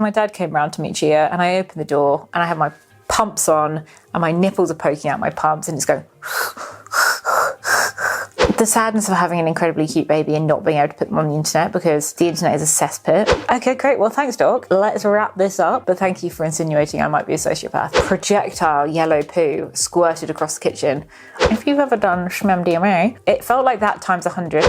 My dad came round to meet Gia and I opened the door and I had my pumps on and my nipples are poking out my pumps and it's going... The sadness of having an incredibly cute baby and not being able to put them on the internet because the internet is a cesspit. Okay, great. Well, thanks, Doc. Let's wrap this up. But thank you for insinuating I might be a sociopath. Projectile yellow poo squirted across the kitchen. If you've ever done SHMDMA, it felt like that times 100.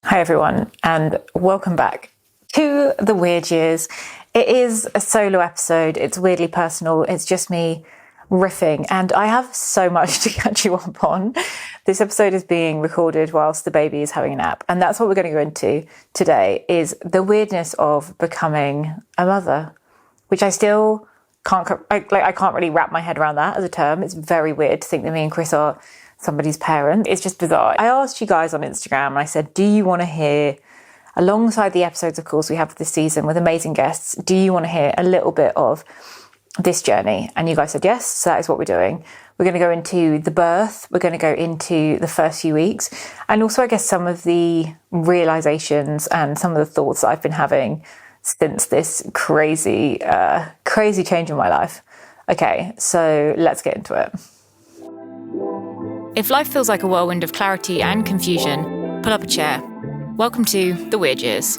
Hi, everyone, and welcome back to The Weird Years. It is a solo episode. It's weirdly personal. It's just me riffing, and I have so much to catch you up on. This episode is being recorded whilst the baby is having a nap, and that's what we're going to go into today, is the weirdness of becoming a mother, which I still can't, I can't really wrap my head around that as a term. It's very weird to think that me and Chris are somebody's parent. It's just bizarre. I asked you guys on Instagram and I said, do you want to hear, alongside the episodes, of course, we have this season with amazing guests, do you want to hear a little bit of this journey? And you guys said yes, so that is what we're doing. We're going to go into the birth, we're going to go into the first few weeks, and also I guess some of the realizations and some of the thoughts that I've been having since this crazy change in my life. Okay, so let's get into it. If life feels like a whirlwind of clarity and confusion, pull up a chair. Welcome to The Weird Years.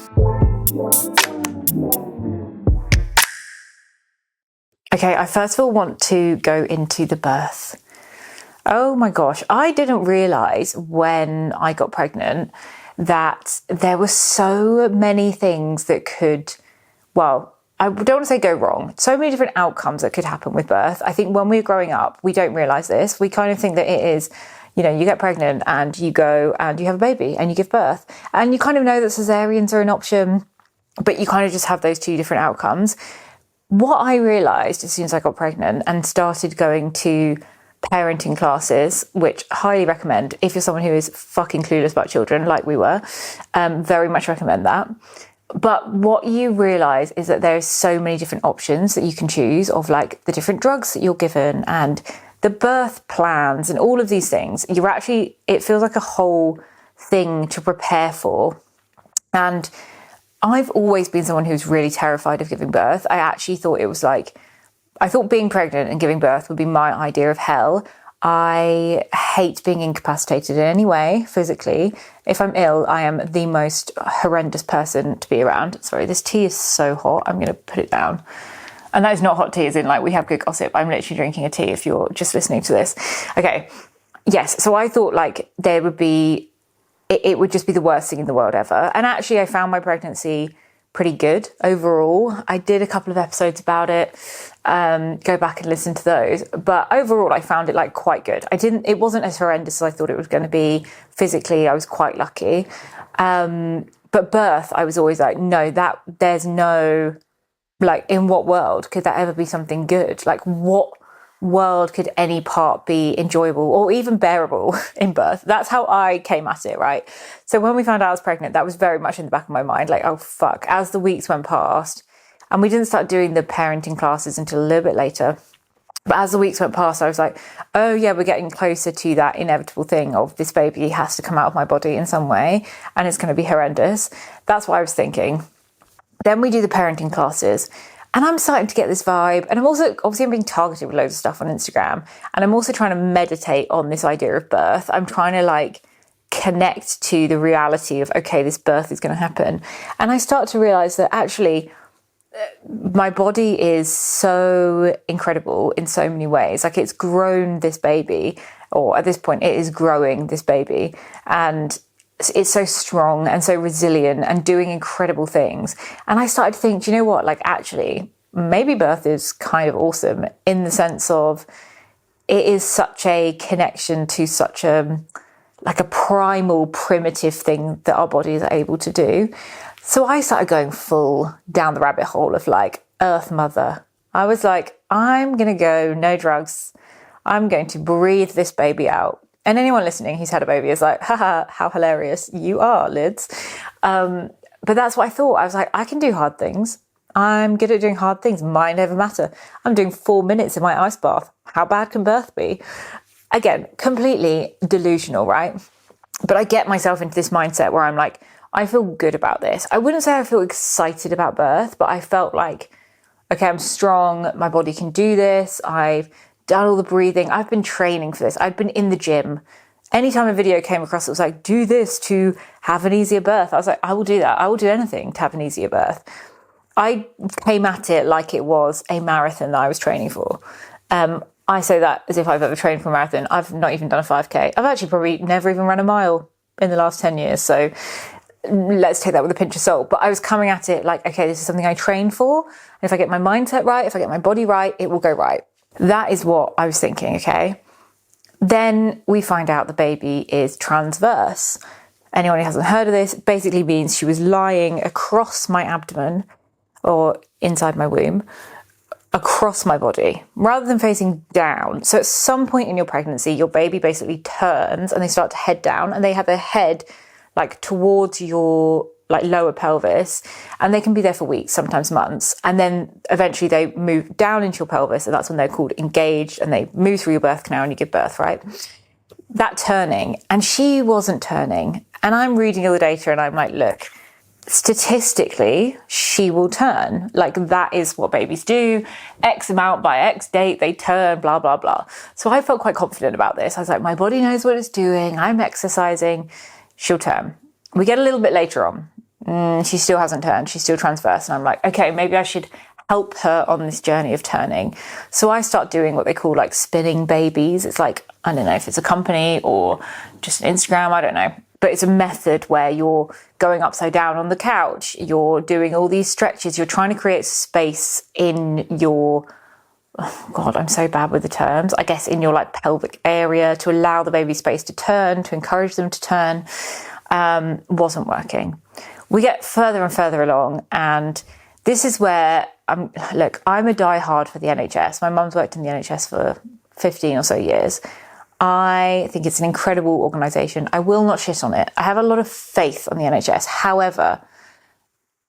Okay, I first of all want to go into the birth. Oh my gosh, I didn't realise when I got pregnant that there were so many things that could, well, I don't want to say go wrong, so many different outcomes that could happen with birth. I think when we're growing up, we don't realise this. We kind of think that it is, you know, you get pregnant and you go and you have a baby and you give birth. And you kind of know that cesareans are an option, but you kind of just have those two different outcomes. What I realised as soon as I got pregnant and started going to parenting classes, which I highly recommend if you're someone who is fucking clueless about children like we were, very much recommend that. But what you realise is that there's so many different options that you can choose of, like the different drugs that you're given and the birth plans and all of these things. You're actually, it feels like a whole thing to prepare for. And I've always been someone who's really terrified of giving birth. I actually thought it was like, I thought being pregnant and giving birth would be my idea of hell. I hate being incapacitated in any way physically. If I'm ill, I am the most horrendous person to be around. Sorry, this tea is so hot. I'm going to put it down. And that is not hot tea, as in like we have good gossip. I'm literally drinking a tea if you're just listening to this. Okay. Yes. So I thought like there would be, it would just be the worst thing in the world ever. And actually I found my pregnancy pretty good overall. I did a couple of episodes about it. Go back and listen to those. But overall I found it like quite good. It wasn't as horrendous as I thought it was going to be. Physically, I was quite lucky. But birth, I was always like, no, that there's no, like, in what world could that ever be something good? Like, what world could any part be enjoyable or even bearable in birth? That's how I came at it, right? So when we found out I was pregnant, that was very much in the back of my mind, like, oh fuck. As the weeks went past, and we didn't start doing the parenting classes until a little bit later, but as the weeks went past, I was like, oh yeah, we're getting closer to that inevitable thing of this baby has to come out of my body in some way and it's going to be horrendous. That's what I was thinking. Then we do the parenting classes. And I'm starting to get this vibe. And I'm also, obviously I'm being targeted with loads of stuff on Instagram. And I'm also trying to meditate on this idea of birth. I'm trying to like connect to the reality of, okay, this birth is going to happen. And I start to realize that actually my body is so incredible in so many ways. Like it's grown this baby, or at this point it is growing this baby. And it's so strong and so resilient and doing incredible things. And I started to think, do you know what? Like, actually, maybe birth is kind of awesome in the sense of it is such a connection to such a, like a primal, primitive thing that our bodies are able to do. So I started going full down the rabbit hole of like Earth Mother. I was like, I'm going to go, no drugs. I'm going to breathe this baby out. And anyone listening who's had a baby is like, haha, how hilarious you are, Lids. But that's what I thought. I was like, I can do hard things. I'm good at doing hard things. Mine never matter. I'm doing 4 minutes in my ice bath. How bad can birth be? Again, completely delusional, right? But I get myself into this mindset where I'm like, I feel good about this. I wouldn't say I feel excited about birth, but I felt like, okay, I'm strong. My body can do this. I've done all the breathing. I've been training for this. I've been in the gym. Anytime a video came across, it was like, do this to have an easier birth. I was like, I will do that. I will do anything to have an easier birth. I came at it like it was a marathon that I was training for. I say that as if I've ever trained for a marathon. I've not even done a 5K. I've actually probably never even run a mile in the last 10 years. So let's take that with a pinch of salt. But I was coming at it like, okay, this is something I train for. And if I get my mindset right, if I get my body right, it will go right. That is what I was thinking, okay? Then we find out the baby is transverse. Anyone who hasn't heard of this, basically means she was lying across my abdomen or inside my womb, across my body, rather than facing down. So at some point in your pregnancy, your baby basically turns and they start to head down, and they have their head like towards your like lower pelvis, and they can be there for weeks, sometimes months. And then eventually they move down into your pelvis, and that's when they're called engaged, and they move through your birth canal and you give birth, right? That turning, and she wasn't turning. And I'm reading all the data and I'm like, look, statistically, she will turn. Like, that is what babies do. X amount by X date, they turn, blah, blah, blah. So I felt quite confident about this. I was like, my body knows what it's doing. I'm exercising. She'll turn. We get a little bit later on. She still hasn't turned. She's still transverse. And I'm like, okay, maybe I should help her on this journey of turning. So I start doing what they call like spinning babies. It's like, I don't know if it's a company or just an Instagram, I don't know. But it's a method where you're going upside down on the couch. You're doing all these stretches. You're trying to create space in your, oh God, I'm so bad with the terms. I guess in your like pelvic area to allow the baby space to turn, to encourage them to turn. Wasn't working. We get further and further along, and this is where I'm a diehard for the NHS. My mum's worked in the NHS for 15 or so years. I think it's an incredible organisation. I will not shit on it. I have a lot of faith on the NHS. However,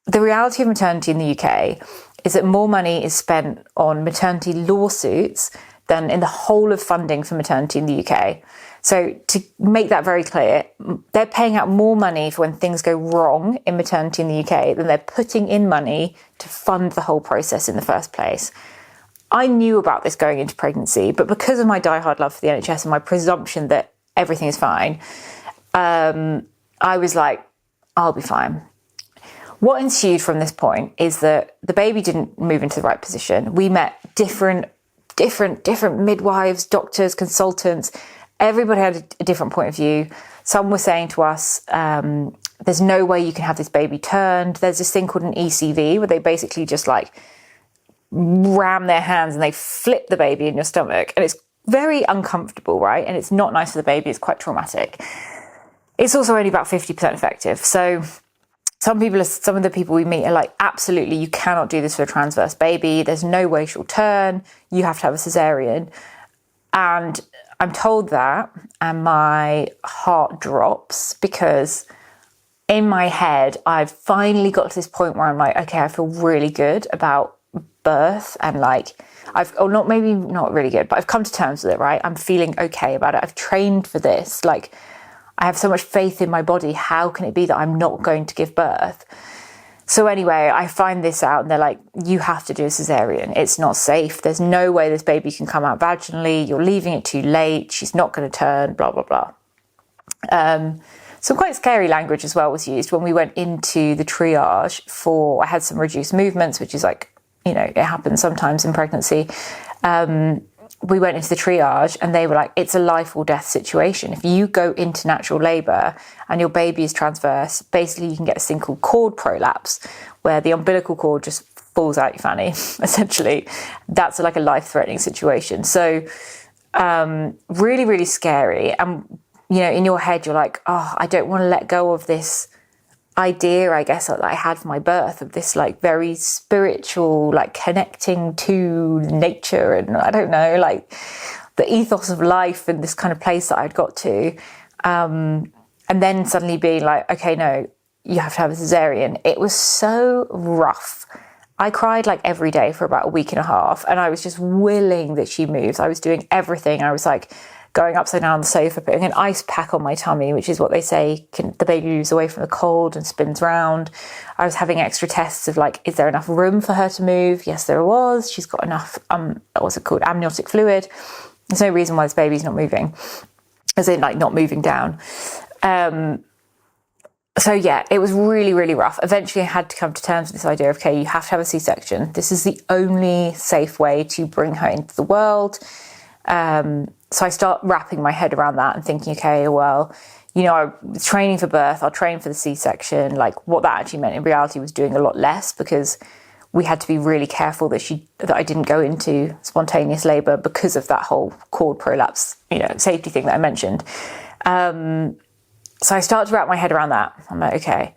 the reality of maternity in the UK is that more money is spent on maternity lawsuits than in the whole of funding for maternity in the UK. So to make that very clear, they're paying out more money for when things go wrong in maternity in the UK than they're putting in money to fund the whole process in the first place. I knew about this going into pregnancy, but because of my diehard love for the NHS and my presumption that everything is fine, I was like, I'll be fine. What ensued from this point is that the baby didn't move into the right position. We met different midwives, doctors, consultants. Everybody had a different point of view. Some were saying to us, there's no way you can have this baby turned. There's this thing called an ECV where they basically just like ram their hands and they flip the baby in your stomach. And it's very uncomfortable, right? And it's not nice for the baby. It's quite traumatic. It's also only about 50% effective. So some of the people we meet are like, absolutely, you cannot do this for a transverse baby. There's no way she'll turn. You have to have a cesarean. And I'm told that, and my heart drops, because in my head, I've finally got to this point where I'm like, okay, I feel really good about birth, and like, maybe not really good, but I've come to terms with it, right? I'm feeling okay about it. I've trained for this. Like, I have so much faith in my body. How can it be that I'm not going to give birth? So anyway, I find this out and they're like, you have to do a cesarean. It's not safe. There's no way this baby can come out vaginally. You're leaving it too late. She's not going to turn, blah, blah, blah. Some quite scary language as well was used when we went into the triage I had some reduced movements, which is like, it happens sometimes in pregnancy. We went into the triage and they were like, it's a life or death situation. If you go into natural labour and your baby is transverse, basically you can get this thing called cord prolapse, where the umbilical cord just falls out your fanny, essentially. That's like a life-threatening situation. So really, really scary. And, in your head, you're like, oh, I don't want to let go of this idea, I guess, that I had for my birth, of this like very spiritual, like connecting to nature, and I don't know, like the ethos of life and this kind of place that I'd got to, and then suddenly being like, okay, no, you have to have a cesarean. It was so rough. I cried like every day for about a week and a half, and I was just willing that she moves. I was doing everything. I was like going upside down on the sofa, putting an ice pack on my tummy, which is what they say the baby moves away from the cold and spins round. I was having extra tests of like, is there enough room for her to move? Yes, there was. She's got enough, what's it called, amniotic fluid. There's no reason why this baby's not moving, as in like not moving down. So yeah, it was really, really rough. Eventually I had to come to terms with this idea of, okay, you have to have a C-section. This is the only safe way to bring her into the world. So I start wrapping my head around that and thinking, okay, well, you know, I was training for birth, I'll train for the C-section. Like what that actually meant in reality was doing a lot less, because we had to be really careful that I didn't go into spontaneous labour because of that whole cord prolapse, you know, safety thing that I mentioned. So I start to wrap my head around that. I'm like, okay.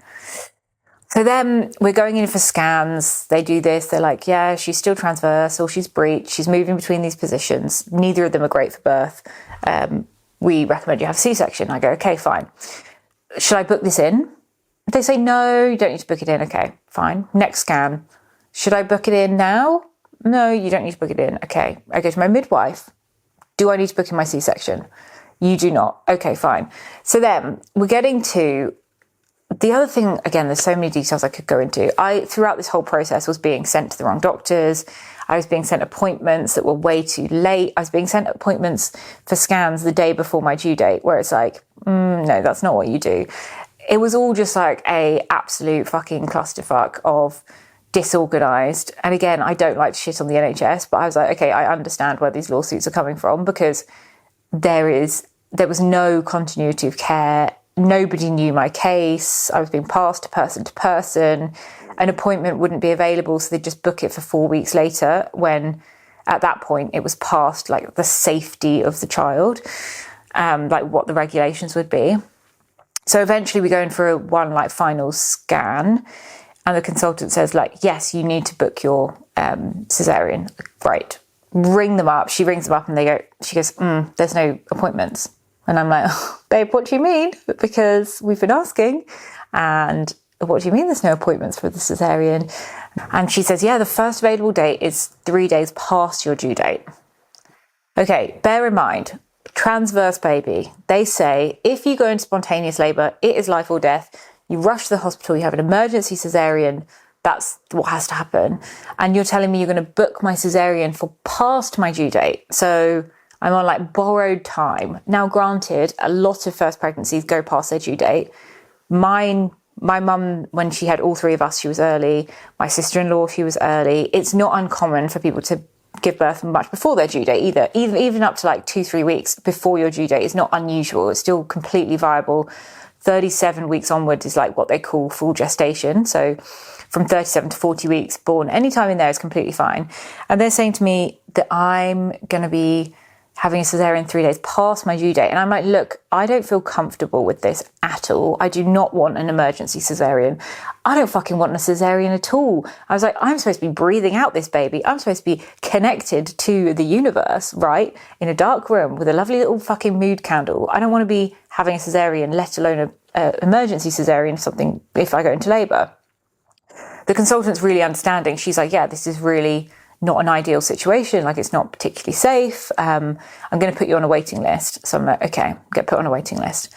So then we're going in for scans. They do this. They're like, yeah, she's still transversal. She's breached. She's moving between these positions. Neither of them are great for birth. We recommend you have a C-section. I go, okay, fine. Should I book this in? They say, no, you don't need to book it in. Okay, fine. Next scan. Should I book it in now? No, you don't need to book it in. Okay. I go to my midwife. Do I need to book in my C-section? You do not. Okay, fine. So then we're getting to the other thing. Again, there's so many details I could go into. Throughout this whole process, was being sent to the wrong doctors. I was being sent appointments that were way too late. I was being sent appointments for scans the day before my due date, where it's like, no, that's not what you do. It was all just like a absolute fucking clusterfuck of disorganized. And again, I don't like to shit on the NHS, but I was like, okay, I understand where these lawsuits are coming from, because there was no continuity of care. Nobody knew my case. I was being passed to person. An appointment wouldn't be available, so they'd just book it for 4 weeks later, when at that point it was past like the safety of the child, like what the regulations would be. So eventually we go in for one like final scan, and the consultant says like, yes, you need to book your cesarean. Great. Ring them up. She rings them up and she goes, there's no appointments. And I'm like, oh, babe, what do you mean? Because we've been asking. And what do you mean there's no appointments for the cesarean? And she says, yeah, the first available date is 3 days past your due date. Okay, bear in mind, transverse baby. They say if you go into spontaneous labour, it is life or death. You rush to the hospital, you have an emergency cesarean. That's what has to happen. And you're telling me you're going to book my cesarean for past my due date. So I'm on like borrowed time. Now, granted, a lot of first pregnancies go past their due date. My mum, when she had all three of us, she was early. My sister-in-law, she was early. It's not uncommon for people to give birth much before their due date either. Even up to like 2-3 weeks before your due date is not unusual. It's still completely viable. 37 weeks onwards is like what they call full gestation. So from 37 to 40 weeks, born anytime in there is completely fine. And they're saying to me that I'm going to be having a cesarean 3 days past my due date. And I'm like, look, I don't feel comfortable with this at all. I do not want an emergency cesarean. I don't fucking want a cesarean at all. I was like, I'm supposed to be breathing out this baby. I'm supposed to be connected to the universe, right? In a dark room with a lovely little fucking mood candle. I don't want to be having a cesarean, let alone an emergency cesarean, something if I go into labour. The consultant's really understanding. She's like, yeah, this is really not an ideal situation. Like, it's not particularly safe. I'm going to put you on a waiting list. So I'm like, okay, get put on a waiting list.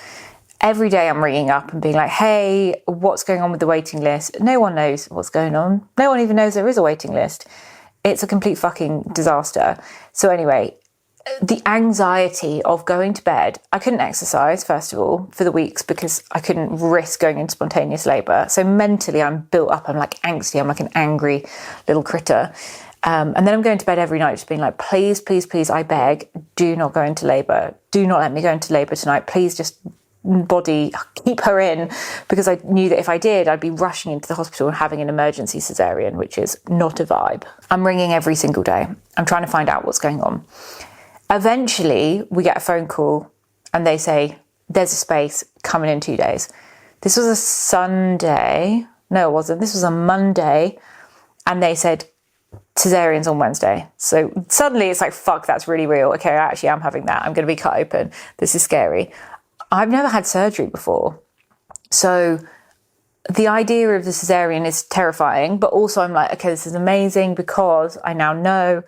Every day I'm ringing up and being like, hey, what's going on with the waiting list? No one knows what's going on. No one even knows there is a waiting list. It's a complete fucking disaster. So anyway, the anxiety of going to bed. I couldn't exercise, first of all, for the weeks because I couldn't risk going into spontaneous labour. So mentally I'm built up. I'm like angsty. I'm like an angry little critter. And then I'm going to bed every night just being like, please, please, please, I beg, do not go into labour. Do not let me go into labour tonight. Please just body, keep her in. Because I knew that if I did, I'd be rushing into the hospital and having an emergency cesarean, which is not a vibe. I'm ringing every single day. I'm trying to find out what's going on. Eventually, we get a phone call and they say, there's a space coming in 2 days. This was a Sunday. No, it wasn't. This was a Monday. And they said, cesareans on Wednesday. So suddenly it's like, fuck, that's really real. Okay, I actually am having that. I'm going to be cut open. This is scary. I've never had surgery before. So the idea of the cesarean is terrifying, but also I'm like, okay, this is amazing because I now know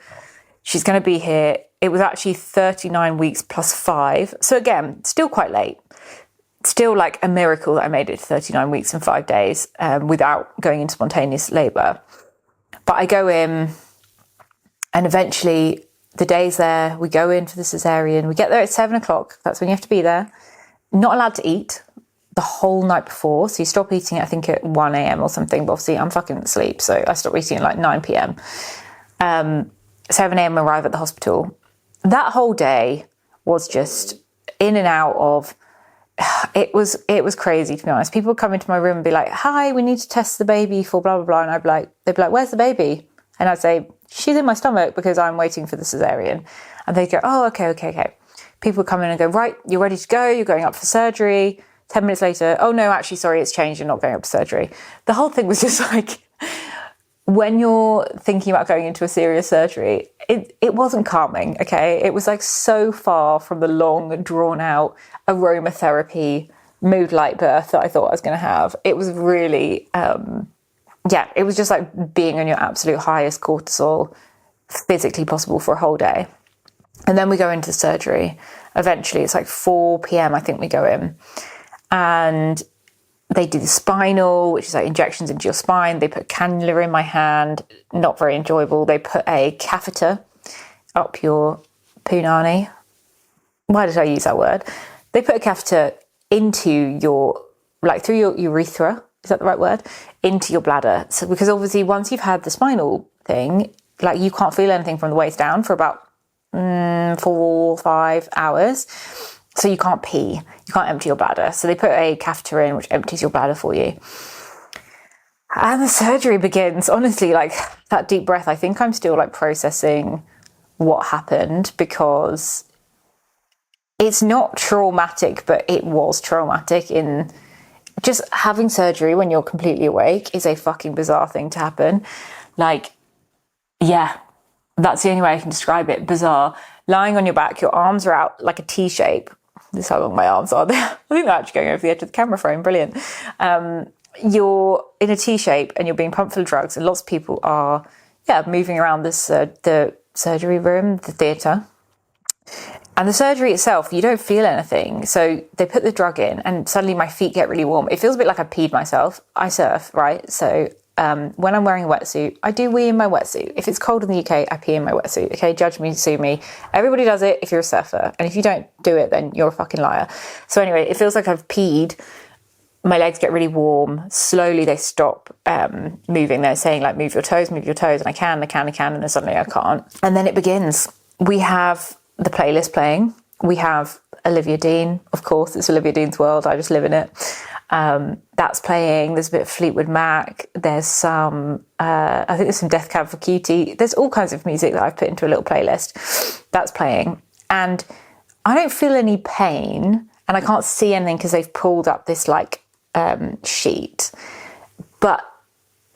she's going to be here. it was actually 39 weeks plus 5. So again, still quite late. Still like a miracle that I made it to 39 weeks and 5 days without going into spontaneous labour. But I go in, and eventually the day's there, we go in for the cesarean, we get there at 7 o'clock, that's when you have to be there. Not allowed to eat the whole night before, so you stop eating I think at 1 a.m. or something, but obviously I'm fucking asleep, so I stop eating at like 9 p.m. 7 a.m. arrive at the hospital. That whole day was just in and out of, it was crazy, to be honest. People would come into my room and be like, hi, we need to test the baby for blah, blah, blah. And they'd be like, where's the baby? And I'd say, she's in my stomach because I'm waiting for the cesarean. And they'd go, oh, okay. People would come in and go, right, you're ready to go. You're going up for surgery. 10 minutes later, oh no, actually, sorry, it's changed. You're not going up for surgery. The whole thing was just like, when you're thinking about going into a serious surgery, it wasn't calming, okay? It was like so far from the long, drawn-out aromatherapy mood light birth that I thought I was going to have. It was really, it was just like being on your absolute highest cortisol physically possible for a whole day. And then we go into surgery. Eventually, it's like 4 p.m, I think we go in. And they do the spinal, which is like injections into your spine. They put cannula in my hand. Not very enjoyable. They put a catheter up your punani. Why did I use that word? They put a catheter into your, like through your urethra. Is that the right word? Into your bladder. So because obviously once you've had the spinal thing, like you can't feel anything from the waist down for about 4 or 5 hours. So you can't pee, you can't empty your bladder. So they put a catheter in which empties your bladder for you. And the surgery begins. Honestly, like that deep breath, I think I'm still like processing what happened, because it's not traumatic, but it was traumatic. In just having surgery when you're completely awake is a fucking bizarre thing to happen. Like, yeah, that's the only way I can describe it. Bizarre. Lying on your back, your arms are out like a T shape. This is how long my arms are. I think they're actually going over the edge of the camera frame. Brilliant. You're in a T shape and you're being pumped full of drugs, and lots of people are, moving around this the surgery room, the theatre. And the surgery itself, you don't feel anything. So they put the drug in and suddenly my feet get really warm. It feels a bit like I peed myself. I surf, right? So when I'm wearing a wetsuit, I do wee in my wetsuit. If it's cold in the UK, I pee in my wetsuit. Okay, judge me, sue me. Everybody does it if you're a surfer. And if you don't do it, then you're a fucking liar. So anyway, it feels like I've peed. My legs get really warm. Slowly they stop moving. They're saying like, move your toes. And I can. And then suddenly I can't. And then it begins. We have the playlist playing. We have Olivia Dean. Of course, it's Olivia Dean's world. I just live in it. That's playing. There's a bit of Fleetwood Mac. There's some, I think there's some Death Cab for Cutie. There's all kinds of music that I've put into a little playlist. That's playing. And I don't feel any pain, and I can't see anything because they've pulled up this like sheet. But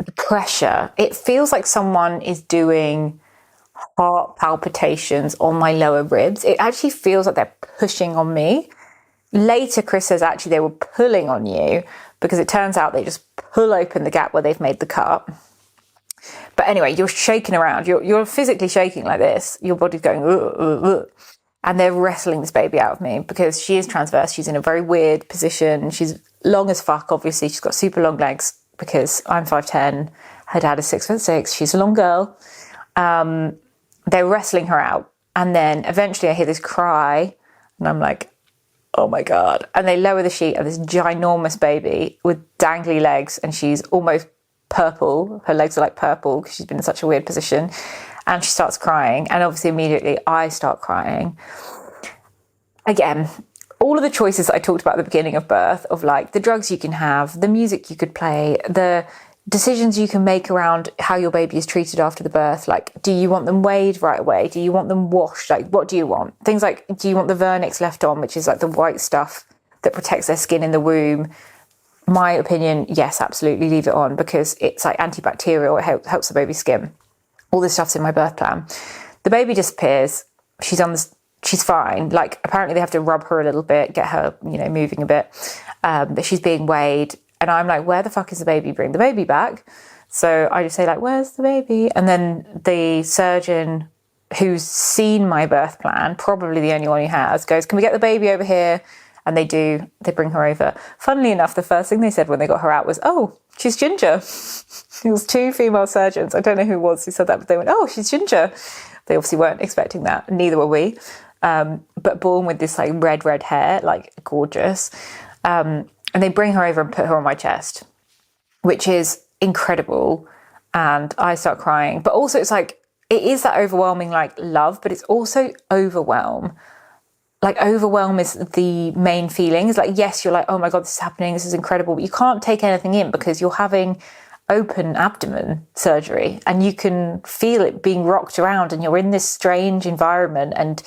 the pressure, it feels like someone is doing heart palpitations on my lower ribs. It actually feels like they're pushing on me. Later, Chris says actually they were pulling on you, because it turns out they just pull open the gap where they've made the cut. But anyway, you're shaking around. You're physically shaking like this. Your body's going, and they're wrestling this baby out of me because she is transverse. She's in a very weird position. She's long as fuck, obviously. She's got super long legs because I'm 5'10". Her dad is 6'6". She's a long girl. They're wrestling her out. And then eventually I hear this cry, and I'm like, oh my God. And they lower the sheet of this ginormous baby with dangly legs, and she's almost purple. Her legs are like purple because she's been in such a weird position. And she starts crying. And obviously immediately I start crying. Again, all of the choices that I talked about at the beginning of birth, of like the drugs you can have, the music you could play, the decisions you can make around how your baby is treated after the birth. Like, do you want them weighed right away? Do you want them washed? Like, what do you want? Things like, do you want the vernix left on, which is like the white stuff that protects their skin in the womb? My opinion, yes, absolutely, leave it on, because it's like antibacterial. It helps the baby's skin. All this stuff's in my birth plan. The baby disappears. She's fine. Like, apparently they have to rub her a little bit, get her, moving a bit. But she's being weighed. And I'm like, where the fuck is the baby? Bring the baby back. So I just say like, where's the baby? And then the surgeon who's seen my birth plan, probably the only one who has, goes, can we get the baby over here? And they do. They bring her over. Funnily enough, the first thing they said when they got her out was, oh, she's ginger. It was 2 female surgeons. I don't know who it was who said that, but they went, oh, she's ginger. They obviously weren't expecting that. Neither were we. But born with this like red hair, like gorgeous. And they bring her over and put her on my chest, which is incredible. And I start crying. But also it's like, it is that overwhelming like love, but it's also overwhelm. Like overwhelm is the main feeling. It's like, yes, you're like, oh my God, this is happening. This is incredible. But you can't take anything in because you're having open abdomen surgery and you can feel it being rocked around and you're in this strange environment. And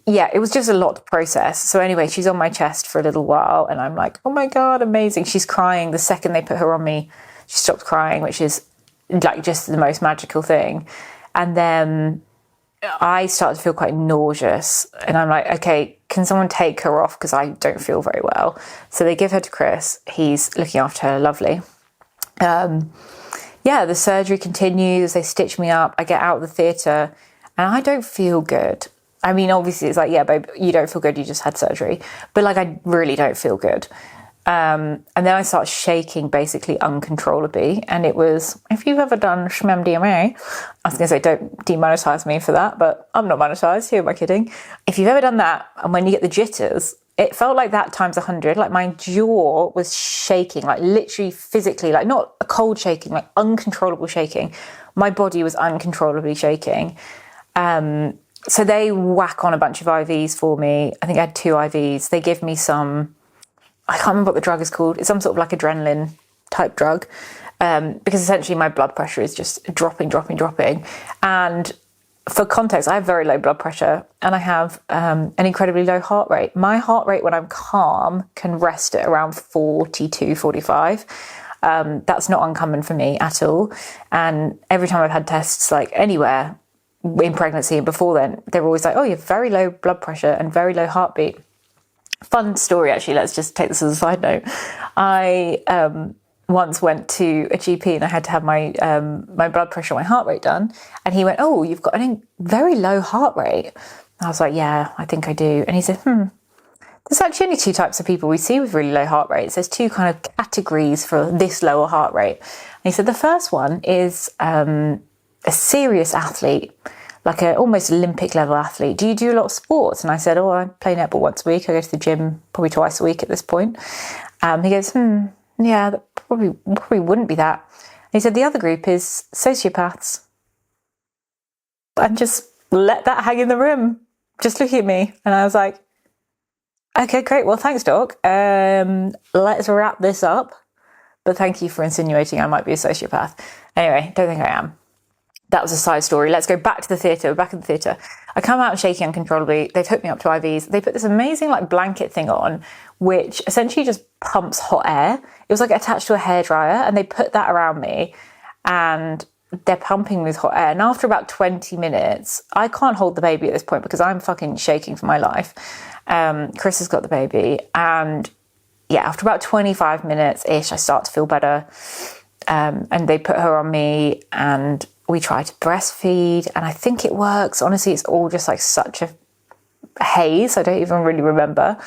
yeah, it was just a lot to process. So anyway, she's on my chest for a little while and I'm like, oh my God, amazing. She's crying. The second they put her on me, she stopped crying, which is like just the most magical thing. And then I start to feel quite nauseous and I'm like, okay, can someone take her off? Because I don't feel very well. So they give her to Chris. He's looking after her. Lovely. The surgery continues. They stitch me up. I get out of the theatre and I don't feel good. I mean, obviously it's like, yeah, babe, you don't feel good. You just had surgery. But like, I really don't feel good. And then I start shaking basically uncontrollably. And it was, if you've ever done SHMDMA, I was going to say, don't demonetize me for that, but I'm not monetized. Who am I kidding? If you've ever done that, and when you get the jitters, it felt like that times 100. Like my jaw was shaking, like literally physically, like not a cold shaking, like uncontrollable shaking. My body was uncontrollably shaking. So they whack on a bunch of IVs for me. I think I had 2 IVs. They give me some, I can't remember what the drug is called. It's some sort of like adrenaline type drug. Because essentially my blood pressure is just dropping. And for context, I have very low blood pressure and I have an incredibly low heart rate. My heart rate when I'm calm can rest at around 42, 45. That's not uncommon for me at all. And every time I've had tests like anywhere in pregnancy and before then, they're always like, oh, you have very low blood pressure and very low heartbeat. Fun story, actually. Let's just take this as a side note. I once went to a GP and I had to have my blood pressure, my heart rate done. And he went, oh, you've got a very low heart rate. I was like, yeah, I think I do. And he said, there's actually only 2 types of people we see with really low heart rates. There's 2 kind of categories for this lower heart rate. And he said, the first one is a serious athlete, like an almost Olympic level athlete. Do you do a lot of sports? And I said, oh, I play netball once a week. I go to the gym probably twice a week at this point. He goes, yeah, that probably wouldn't be that. And he said, the other group is sociopaths. And just let that hang in the room. Just look at me. And I was like, okay, great. Well, thanks, doc. Let's wrap this up. But thank you for insinuating I might be a sociopath. Anyway, don't think I am. That was a side story. Let's go back to the theatre. We're back in the theatre. I come out shaking uncontrollably. They've hooked me up to IVs. They put this amazing like blanket thing on, which essentially just pumps hot air. It was like attached to a hairdryer, and they put that around me, and they're pumping me with hot air. And after about 20 minutes, I can't hold the baby at this point because I'm fucking shaking for my life. Chris has got the baby, and yeah, after about 25 minutes-ish, I start to feel better. And they put her on me, and we try to breastfeed, and I think it works. Honestly, it's all just like such a haze. I don't even really remember.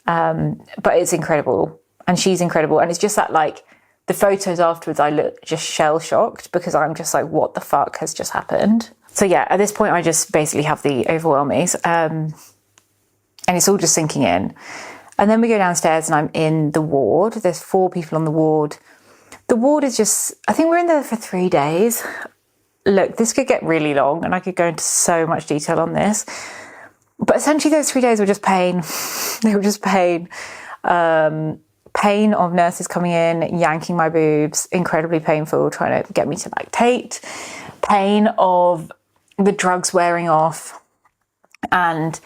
But it's incredible. And she's incredible. And it's just that like the photos afterwards, I look just shell shocked because I'm just like, what the fuck has just happened? So yeah, at this point, I just basically have the overwhelmies. And it's all just sinking in. And then we go downstairs and I'm in the ward. There's 4 people on the ward. The ward is just, I think we're in there for 3 days. Look, this could get really long and I could go into so much detail on this. But essentially those 3 days were just pain. They were just pain. Pain of nurses coming in, yanking my boobs, incredibly painful, trying to get me to lactate. Pain of the drugs wearing off and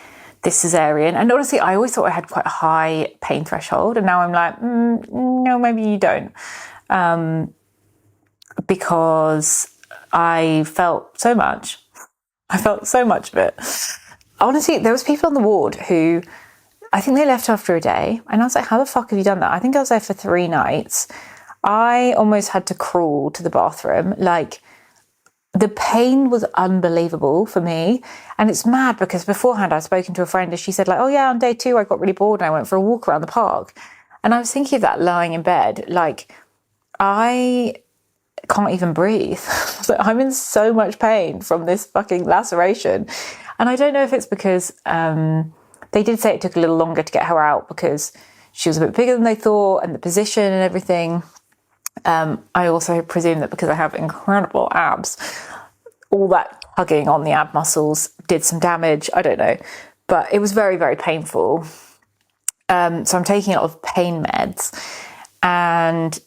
this cesarean. And honestly, I always thought I had quite a high pain threshold. And now I'm like, no, maybe you don't. Because I felt so much. I felt so much of it. Honestly, there was people on the ward who, I think they left after a day. And I was like, how the fuck have you done that? I think I was there for 3 nights. I almost had to crawl to the bathroom. Like, the pain was unbelievable for me. And it's mad because beforehand I'd spoken to a friend and she said like, oh yeah, on day 2 I got really bored and I went for a walk around the park. And I was thinking of that lying in bed, like I can't even breathe. So I'm in so much pain from this fucking laceration. And I don't know if it's because they did say it took a little longer to get her out because she was a bit bigger than they thought and the position and everything. I also presume that because I have incredible abs, all that tugging on the ab muscles did some damage. I don't know. But it was very, very painful. So I'm taking a lot of pain meds. And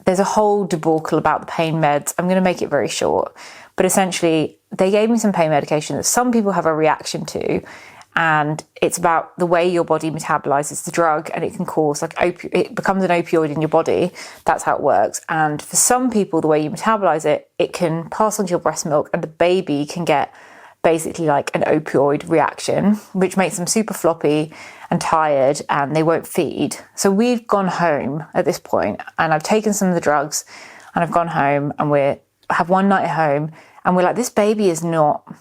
there's a whole debacle about the pain meds. I'm going to make it very short. But essentially, they gave me some pain medication that some people have a reaction to. And it's about the way your body metabolizes the drug, and it can cause it becomes an opioid in your body. That's how it works. And for some people, the way you metabolize it, it can pass on to your breast milk, and the baby can get basically like an opioid reaction, which makes them super floppy and tired, and they won't feed. So we've gone home at this point, and I've taken some of the drugs, and I've gone home, and we have one night at home, and we're like, this baby is not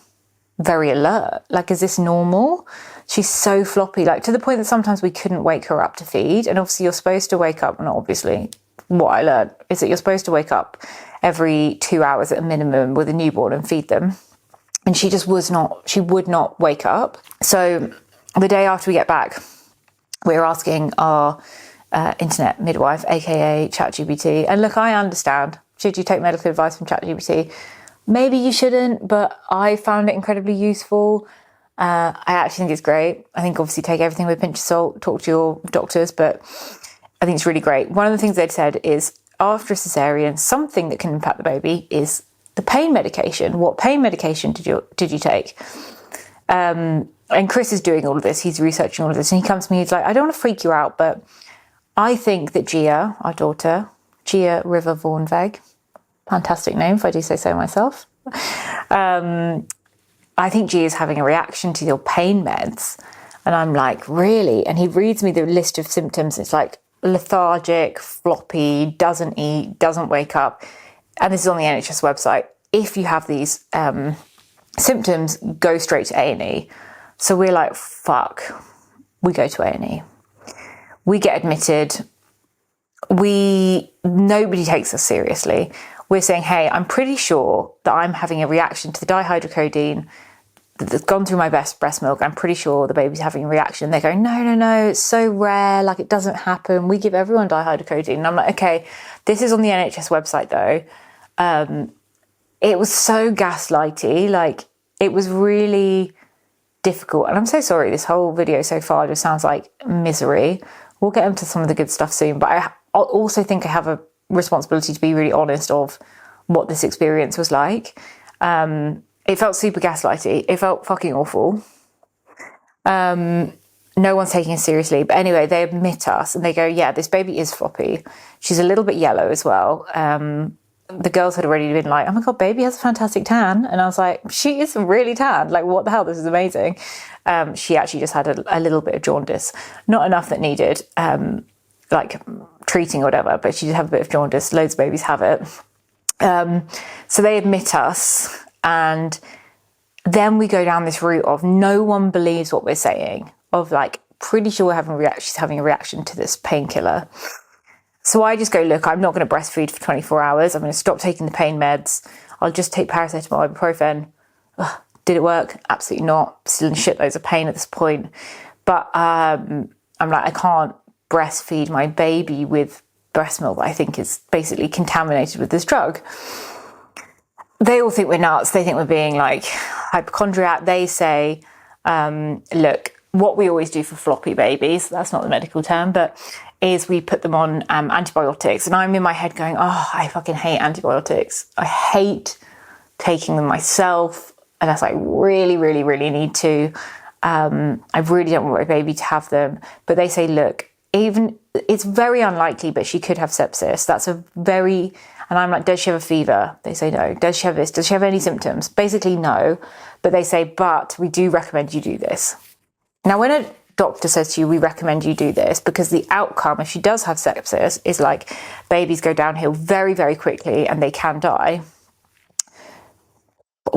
very alert. Like, is this normal? She's so floppy, like to the point that sometimes we couldn't wake her up to feed. And obviously you're supposed to wake up, and obviously what I learned is that you're supposed to wake up every 2 hours at a minimum with a newborn and feed them. And she would not wake up. So the day after we get back, we're asking our internet midwife, aka ChatGPT, and look, I understand, should you take medical advice from ChatGPT? Maybe you shouldn't, but I found it incredibly useful. I actually think it's great. I think obviously take everything with a pinch of salt, talk to your doctors, but I think it's really great. One of the things they'd said is after a cesarean, something that can impact the baby is the pain medication. What pain medication did you take? And Chris is doing all of this. He's researching all of this. And he comes to me, he's like, I don't want to freak you out, but I think that Gia, our daughter, Gia River Vaughanveg, fantastic name if I do say so myself. I think Gia is having a reaction to your pain meds. And I'm like, really? And he reads me the list of symptoms. It's like lethargic, floppy, doesn't eat, doesn't wake up. And this is on the NHS website. If you have these symptoms, go straight to A&E. So we're like, fuck. We go to A&E. We get admitted. Nobody takes us seriously. We're saying, hey, I'm pretty sure that I'm having a reaction to the dihydrocodeine that's gone through my breast milk. I'm pretty sure the baby's having a reaction. They're going, no, it's so rare. Like, it doesn't happen. We give everyone dihydrocodeine. And I'm like, okay, this is on the NHS website though. It was so gaslighty. Like, it was really difficult. And I'm so sorry. This whole video so far just sounds like misery. We'll get into some of the good stuff soon. But I also think I have a responsibility to be really honest of what this experience was like. It felt super gaslighty. It felt fucking awful. No one's taking us seriously. But anyway, they admit us and they go, yeah, this baby is floppy. She's a little bit yellow as well. The girls had already been like, oh my God, baby has a fantastic tan. And I was like, she is really tan. Like, what the hell? This is amazing. She actually just had a little bit of jaundice. Not enough that needed like treating or whatever, but she did have a bit of jaundice. Loads of babies have it. So they admit us, and then we go down this route of no one believes what we're saying, of like, pretty sure she's having a reaction to this painkiller. So I just go, look, I'm not going to breastfeed for 24 hours. I'm going to stop taking the pain meds. I'll just take paracetamol, ibuprofen. Ugh, did it work? Absolutely not. Still in shitloads of pain at this point. But I'm like, I can't breastfeed my baby with breast milk that I think is basically contaminated with this drug. They all think we're nuts. They think we're being like hypochondriac. They say, look, what we always do for floppy babies, that's not the medical term, but is we put them on antibiotics. And I'm in my head going, oh, I fucking hate antibiotics. I hate taking them myself unless I really, really, really need to. I really don't want my baby to have them. But they say, look, it's very unlikely, but she could have sepsis. And I'm like, does she have a fever? They say no. Does she have this? Does she have any symptoms? Basically no. But they say, but we do recommend you do this. Now, when a doctor says to you, we recommend you do this, because the outcome, if she does have sepsis, is like babies go downhill very, very quickly and they can die.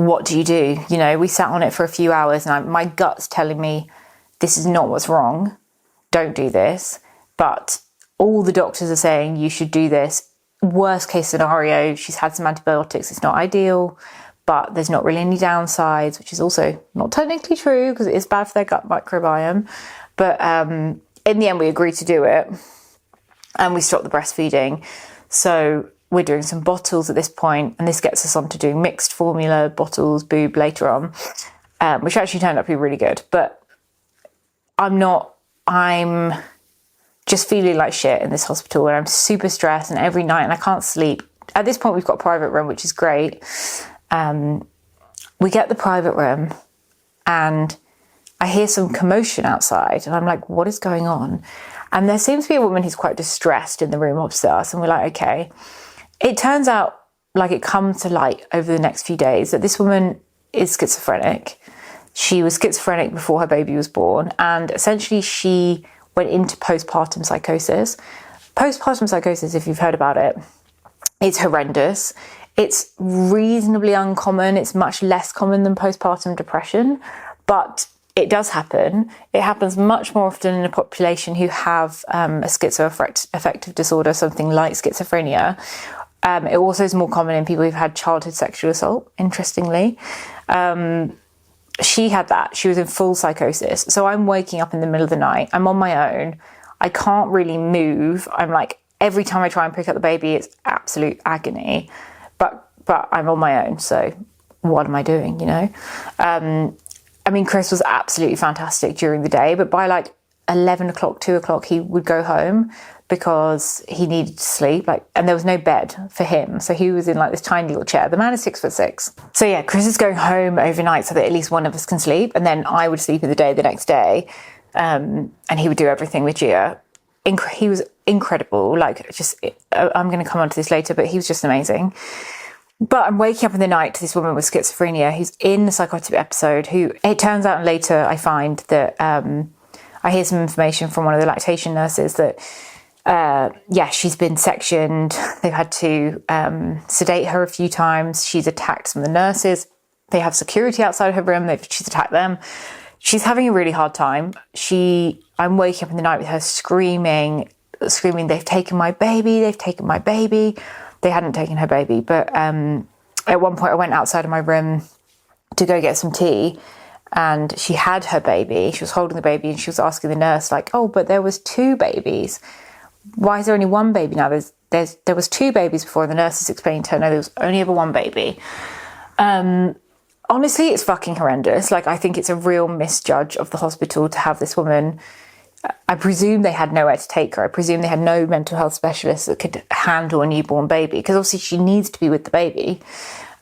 what do? You know, we sat on it for a few hours and my gut's telling me this is not what's wrong. Don't do this. But all the doctors are saying you should do this. Worst case scenario, she's had some antibiotics. It's not ideal, but there's not really any downsides, which is also not technically true because it is bad for their gut microbiome. But in the end, we agreed to do it and we stopped the breastfeeding. So we're doing some bottles at this point, and this gets us on to doing mixed formula bottles, boob later on, which actually turned out to be really good. But I'm just feeling like shit in this hospital, and I'm super stressed, and every night, and I can't sleep. At this point, we've got a private room, which is great. We get the private room, and I hear some commotion outside, and I'm like, what is going on? And there seems to be a woman who's quite distressed in the room upstairs, and we're like, okay. It turns out, like, it comes to light over the next few days that this woman is schizophrenic. She was schizophrenic before her baby was born, and essentially she went into postpartum psychosis. Postpartum psychosis, if you've heard about it, it's horrendous. It's reasonably uncommon. It's much less common than postpartum depression, but it does happen. It happens much more often in a population who have a schizoaffective disorder, something like schizophrenia. It also is more common in people who've had childhood sexual assault, interestingly. She had that. She was in full psychosis. So I'm waking up in the middle of the night. I'm on my own. I can't really move. I'm like, every time I try and pick up the baby, it's absolute agony. But I'm on my own. So what am I doing, you know? I mean, Chris was absolutely fantastic during the day, but by like 11 o'clock, 2 o'clock, he would go home because he needed to sleep, and there was no bed for him. So he was in like this tiny little chair. The man is 6'6". So yeah, Chris is going home overnight so that at least one of us can sleep. And then I would sleep in the day the next day. And he would do everything with Gia. He was incredible. I'm going to come on to this later, but he was just amazing. But I'm waking up in the night to this woman with schizophrenia who's in a psychotic episode, who it turns out later I find that I hear some information from one of the lactation nurses that she's been sectioned. They've had to sedate her a few times. She's attacked some of the nurses. They have security outside her room. She's attacked them. She's having a really hard time. I'm waking up in the night with her screaming, they've taken my baby, they've taken my baby. They hadn't taken her baby, but at one point I went outside of my room to go get some tea, and she had her baby. She was holding the baby, and she was asking the nurse, like, oh, but there was 2 babies. Why is there only 1 baby now? There was 2 babies before. The nurses explained to her, no, there was only ever 1 baby. Honestly, it's fucking horrendous. Like, I think it's a real misjudge of the hospital to have this woman. I presume they had nowhere to take her. I presume they had no mental health specialists that could handle a newborn baby, because obviously she needs to be with the baby.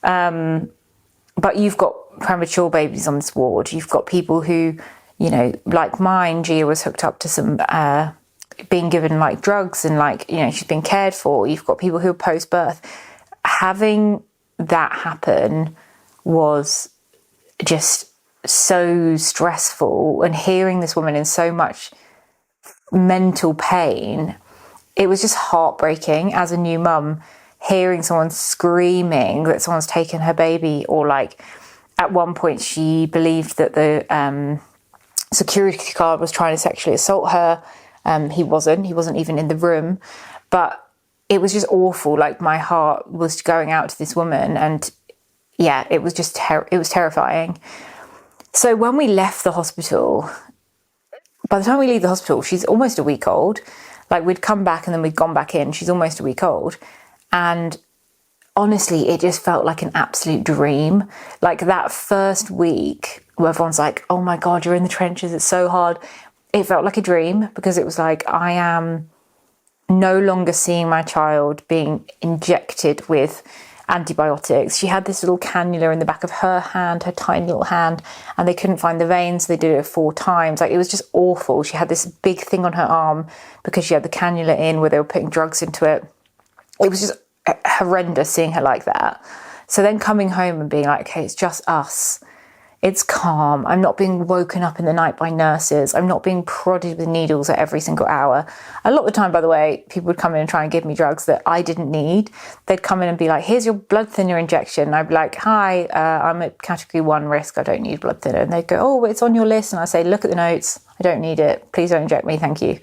But you've got premature babies on this ward. You've got people who, you know, like mine, Gia was hooked up to some, being given like drugs, and like, you know, she's been cared for. You've got people who are post-birth. Having that happen was just so stressful, and hearing this woman in so much mental pain, it was just heartbreaking as a new mum, hearing someone screaming that someone's taken her baby, or like at one point she believed that the security guard was trying to sexually assault her. He wasn't even in the room, but it was just awful. Like, my heart was going out to this woman, and yeah, it was just it was terrifying. So when we left the hospital, by the time we leave the hospital, she's almost a week old. Like, we'd come back and then we'd gone back in. She's almost a week old. And honestly, it just felt like an absolute dream. Like, that first week where everyone's like, oh my God, you're in the trenches, it's so hard. It felt like a dream, because it was like, I am no longer seeing my child being injected with antibiotics. She had this little cannula in the back of her hand, her tiny little hand, and they couldn't find the veins, so they did it 4 times. Like, it was just awful. She had this big thing on her arm because she had the cannula in where they were putting drugs into it. It was just horrendous seeing her like that. So then coming home and being like, okay, it's just us. It's calm. I'm not being woken up in the night by nurses. I'm not being prodded with needles at every single hour. A lot of the time, by the way, people would come in and try and give me drugs that I didn't need. They'd come in and be like, here's your blood thinner injection. And I'd be like, hi, I'm at category 1 risk. I don't need blood thinner. And they'd go, oh, it's on your list. And I say, look at the notes. I don't need it. Please don't inject me. Thank you.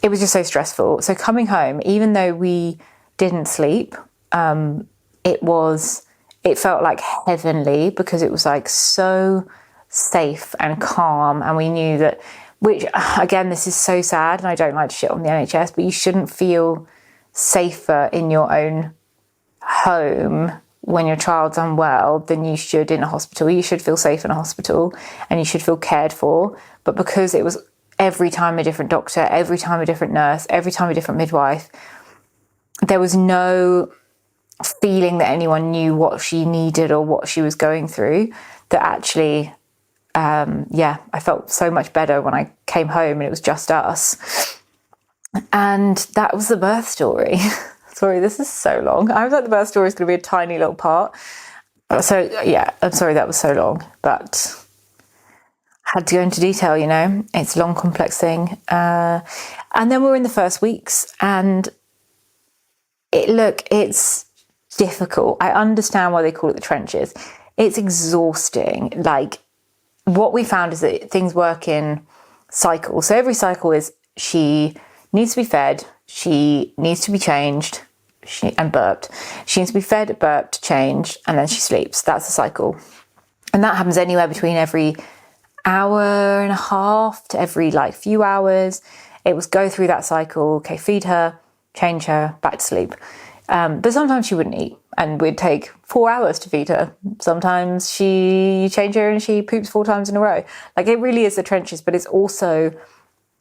It was just so stressful. So coming home, even though we didn't sleep, it felt like heavenly, because it was like so safe and calm. And we knew that, which again, this is so sad, and I don't like to shit on the NHS, but you shouldn't feel safer in your own home when your child's unwell than you should in a hospital. You should feel safe in a hospital and you should feel cared for. But because it was every time a different doctor, every time a different nurse, every time a different midwife, there was no feeling that anyone knew what she needed or what she was going through, that actually, I felt so much better when I came home and it was just us. And that was the birth story. Sorry, this is so long. I was like, the birth story is going to be a tiny little part. So yeah, I'm sorry that was so long, but had to go into detail, you know. It's a long, complex thing. And then we're in the first weeks, and it's difficult. I understand why they call it the trenches. It's exhausting. Like, what we found is that things work in cycles. So every cycle is, she needs to be fed, she needs to be changed, and burped. She needs to be fed, burped, changed, and then she sleeps. That's the cycle. And that happens anywhere between every hour and a half to every few hours. It was go through that cycle. Okay, feed her, change her, back to sleep. But sometimes she wouldn't eat, and we'd take 4 hours to feed her. Sometimes you change her and she poops 4 times in a row. Like, it really is the trenches, but it's also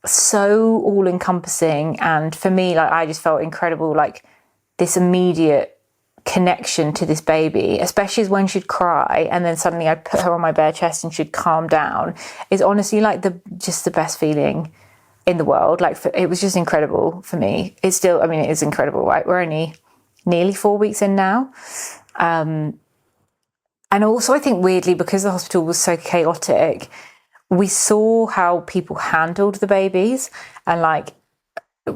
so all-encompassing. And for me, I just felt incredible, this immediate connection to this baby, especially when she'd cry and then suddenly I'd put her on my bare chest and she'd calm down, is honestly just the best feeling in the world. It was just incredible for me. It's still, it is incredible, right? We're only nearly 4 weeks in now. And also, I think weirdly, because the hospital was so chaotic, we saw how people handled the babies, and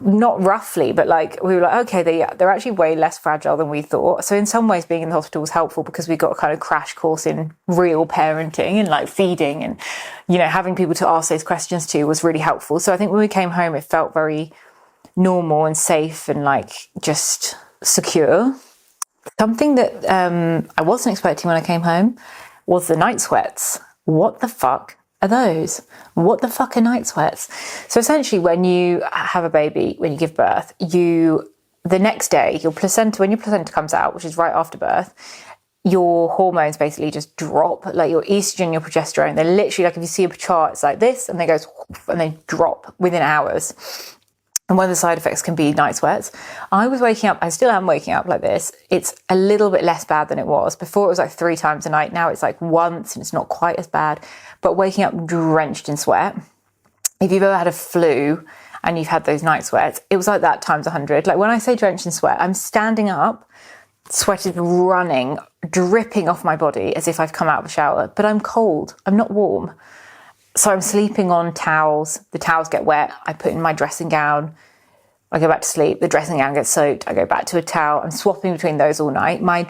not roughly, but we were like, okay, they're actually way less fragile than we thought. So in some ways, being in the hospital was helpful, because we got a kind of crash course in real parenting and feeding, and, having people to ask those questions to was really helpful. So I think when we came home, it felt very normal and safe and just secure. Something that I wasn't expecting when I came home was the night sweats. What the fuck are those? What the fuck are night sweats? So essentially, when you have a baby, when you give birth, the next day, when your placenta comes out, which is right after birth, your hormones basically just drop, your estrogen, your progesterone. They're literally, if you see a chart, it's like this, and they go, and they drop within hours. And one of the side effects can be night sweats. I still am waking up like this. It's a little bit less bad than it was. Before it was 3 times a night. Now it's once, and it's not quite as bad. But waking up drenched in sweat. If you've ever had a flu and you've had those night sweats, it was like that times 100. When I say drenched in sweat, I'm standing up, sweat is running, dripping off my body as if I've come out of a shower. But I'm cold. I'm not warm. So I'm sleeping on towels. The towels get wet. I put in my dressing gown. I go back to sleep. The dressing gown gets soaked. I go back to a towel. I'm swapping between those all night. My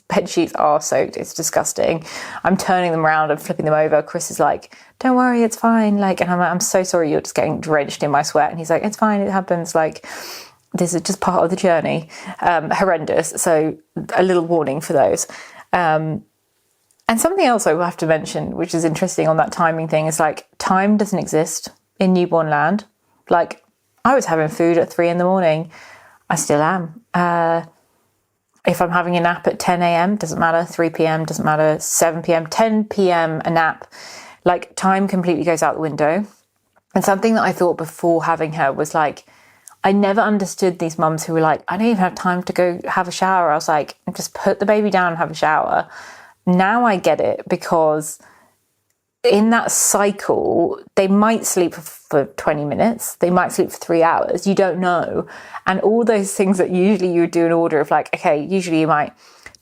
bed sheets are soaked. It's disgusting. I'm turning them around and flipping them over. Chris is like, don't worry, it's fine. And I'm like, I'm so sorry you're just getting drenched in my sweat. And he's like, it's fine. It happens. This is just part of the journey. Horrendous. So a little warning for those. And something else I will have to mention, which is interesting on that timing thing, is time doesn't exist in newborn land. I was having food at 3 a.m. I still am. If I'm having a nap at 10 a.m, doesn't matter. 3 p.m, doesn't matter. 7 p.m, 10 p.m, a nap. Time completely goes out the window. And something that I thought before having her was I never understood these mums who were I don't even have time to go have a shower. I was just put the baby down and have a shower. Now I get it, because in that cycle, they might sleep for 20 minutes. They might sleep for 3 hours. You don't know. And all those things that usually you would do in order of okay, usually you might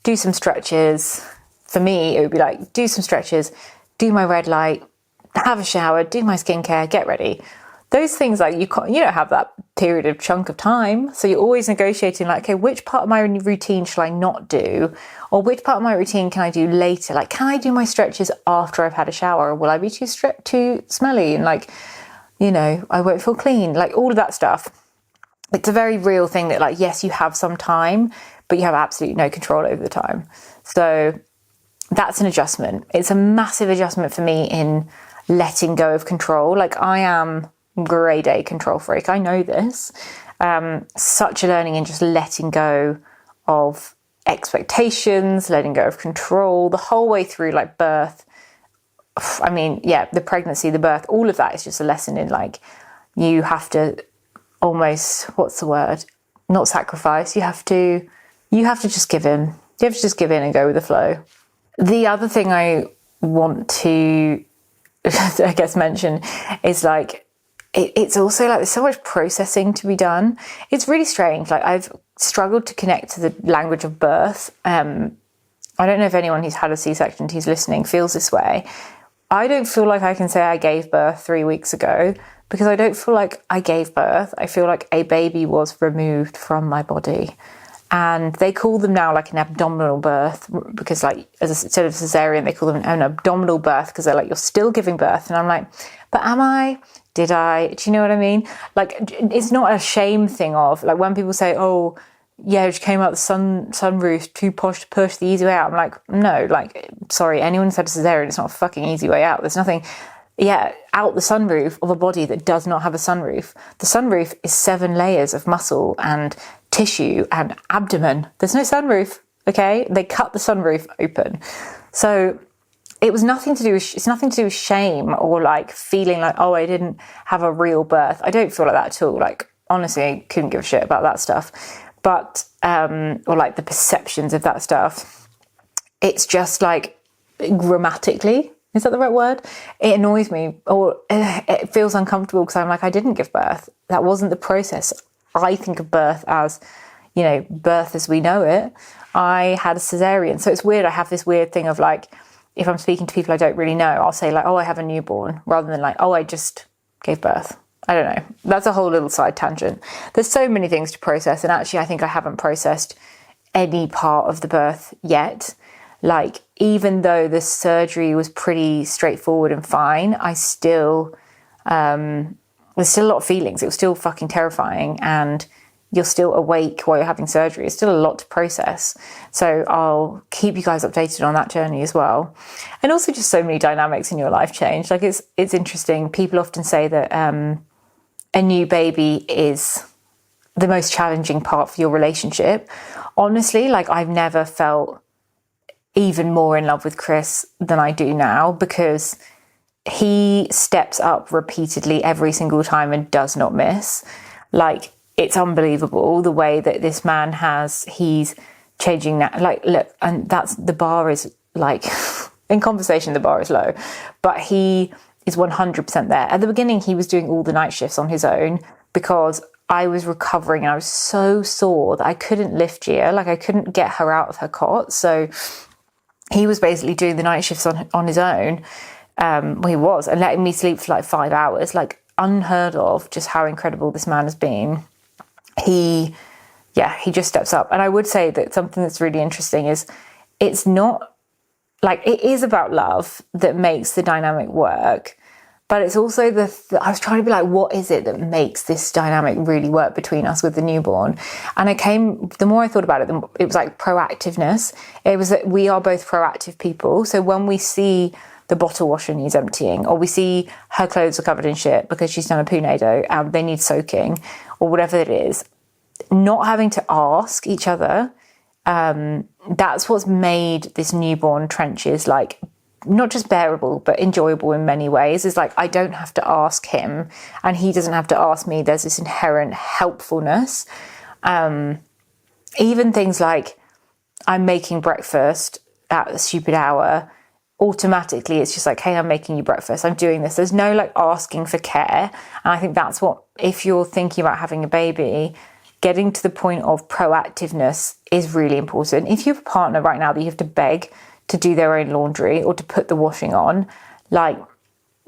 do some stretches, for me, it would be like, do some stretches, do my red light, have a shower, do my skincare, get ready. Those things, like, you don't have that period of chunk of time. So you're always negotiating, like, okay, which part of my routine shall I not do? Or which part of my routine can I do later? Like, can I do my stretches after I've had a shower? Or will I be too smelly? And like, I won't feel clean. Like, all of that stuff. It's a very real thing that, like, yes, you have some time, but you have absolutely no control over the time. So that's an adjustment. It's a massive adjustment for me in letting go of control. Like, I am grade A control freak. I know this. Such a learning in just letting go of expectations, letting go of control, the whole way through, like, birth. I mean, yeah, the pregnancy, the birth, all of that is just a lesson in, like, you have to almost, what's the word? Not sacrifice. You have to just give in. You have to just give in and go with the flow. The other thing I want to, I guess, mention is, like, it's also, like, there's so much processing to be done. It's really strange. Like, I've struggled to connect to the language of birth. I don't know if anyone who's had a C-section who's listening feels this way. I don't feel like I can say I gave birth 3 weeks ago, because I don't feel like I gave birth. I feel like a baby was removed from my body. And they call them now, like, an abdominal birth, because, like, instead of cesarean, they call them an abdominal birth, because they're like, you're still giving birth. And I'm like, but am I? Did I? Do you know what I mean? Like, it's not a shame thing of, like, when people say, oh, yeah, she came out the sunroof, too posh to push, the easy way out. I'm like, no, like, sorry, anyone who's had a cesarean, it's not a fucking easy way out. There's nothing, out the sunroof of a body that does not have a sunroof. The sunroof is 7 layers of muscle and tissue and abdomen. There's no sunroof, okay? They cut the sunroof open. So it was nothing to do with, it's nothing to do with shame or, like, feeling like, oh, I didn't have a real birth. I don't feel like that at all. Like, honestly, I couldn't give a shit about that stuff. But, or, like, the perceptions of that stuff. It's just, like, grammatically, is that the right word? It annoys me, or it feels uncomfortable, because I'm like, I didn't give birth. That wasn't the process. I think of birth as, birth as we know it. I had a cesarean. So it's weird. I have this weird thing of, like, if I'm speaking to people I don't really know, I'll say, like, oh, I have a newborn, rather than, like, oh, I just gave birth. I don't know. That's a whole little side tangent. There's so many things to process. And actually, I think I haven't processed any part of the birth yet. Like, even though the surgery was pretty straightforward and fine, I still, there's still a lot of feelings. It was still fucking terrifying, and you're still awake while you're having surgery. It's still a lot to process. So I'll keep you guys updated on that journey as well. And also just so many dynamics in your life change. Like, it's interesting. People often say that a new baby is the most challenging part for your relationship. Honestly, like, I've never felt even more in love with Chris than I do now, because he steps up repeatedly every single time and does not miss. Like, it's unbelievable the way that this man he's changing now. Like, look, and the bar is, like, in conversation, the bar is low, but he is 100% there. At the beginning, he was doing all the night shifts on his own, because I was recovering and I was so sore that I couldn't lift Gia. Like, I couldn't get her out of her cot. So he was basically doing the night shifts on his own. He was, and letting me sleep for, like, 5 hours, like, unheard of, just how incredible this man has been. He just steps up. And I would say that something that's really interesting is, it's not, like, it is about love that makes the dynamic work, but it's also I was trying to be like, what is it that makes this dynamic really work between us with the newborn? And the more I thought about it, it was like proactiveness. It was that we are both proactive people. So when we see the bottle washer needs emptying, or we see her clothes are covered in shit because she's done a punado and they need soaking, or whatever it is, not having to ask each other, that's what's made this newborn trenches, like, not just bearable, but enjoyable in many ways. Is like, I don't have to ask him and he doesn't have to ask me. There's this inherent helpfulness. Even things like, I'm making breakfast at a stupid hour, automatically it's just like, hey, I'm making you breakfast, I'm doing this. There's no, like, asking for care. And I think that's what, if you're thinking about having a baby, getting to the point of proactiveness is really important. If you have a partner right now that you have to beg to do their own laundry or to put the washing on, like,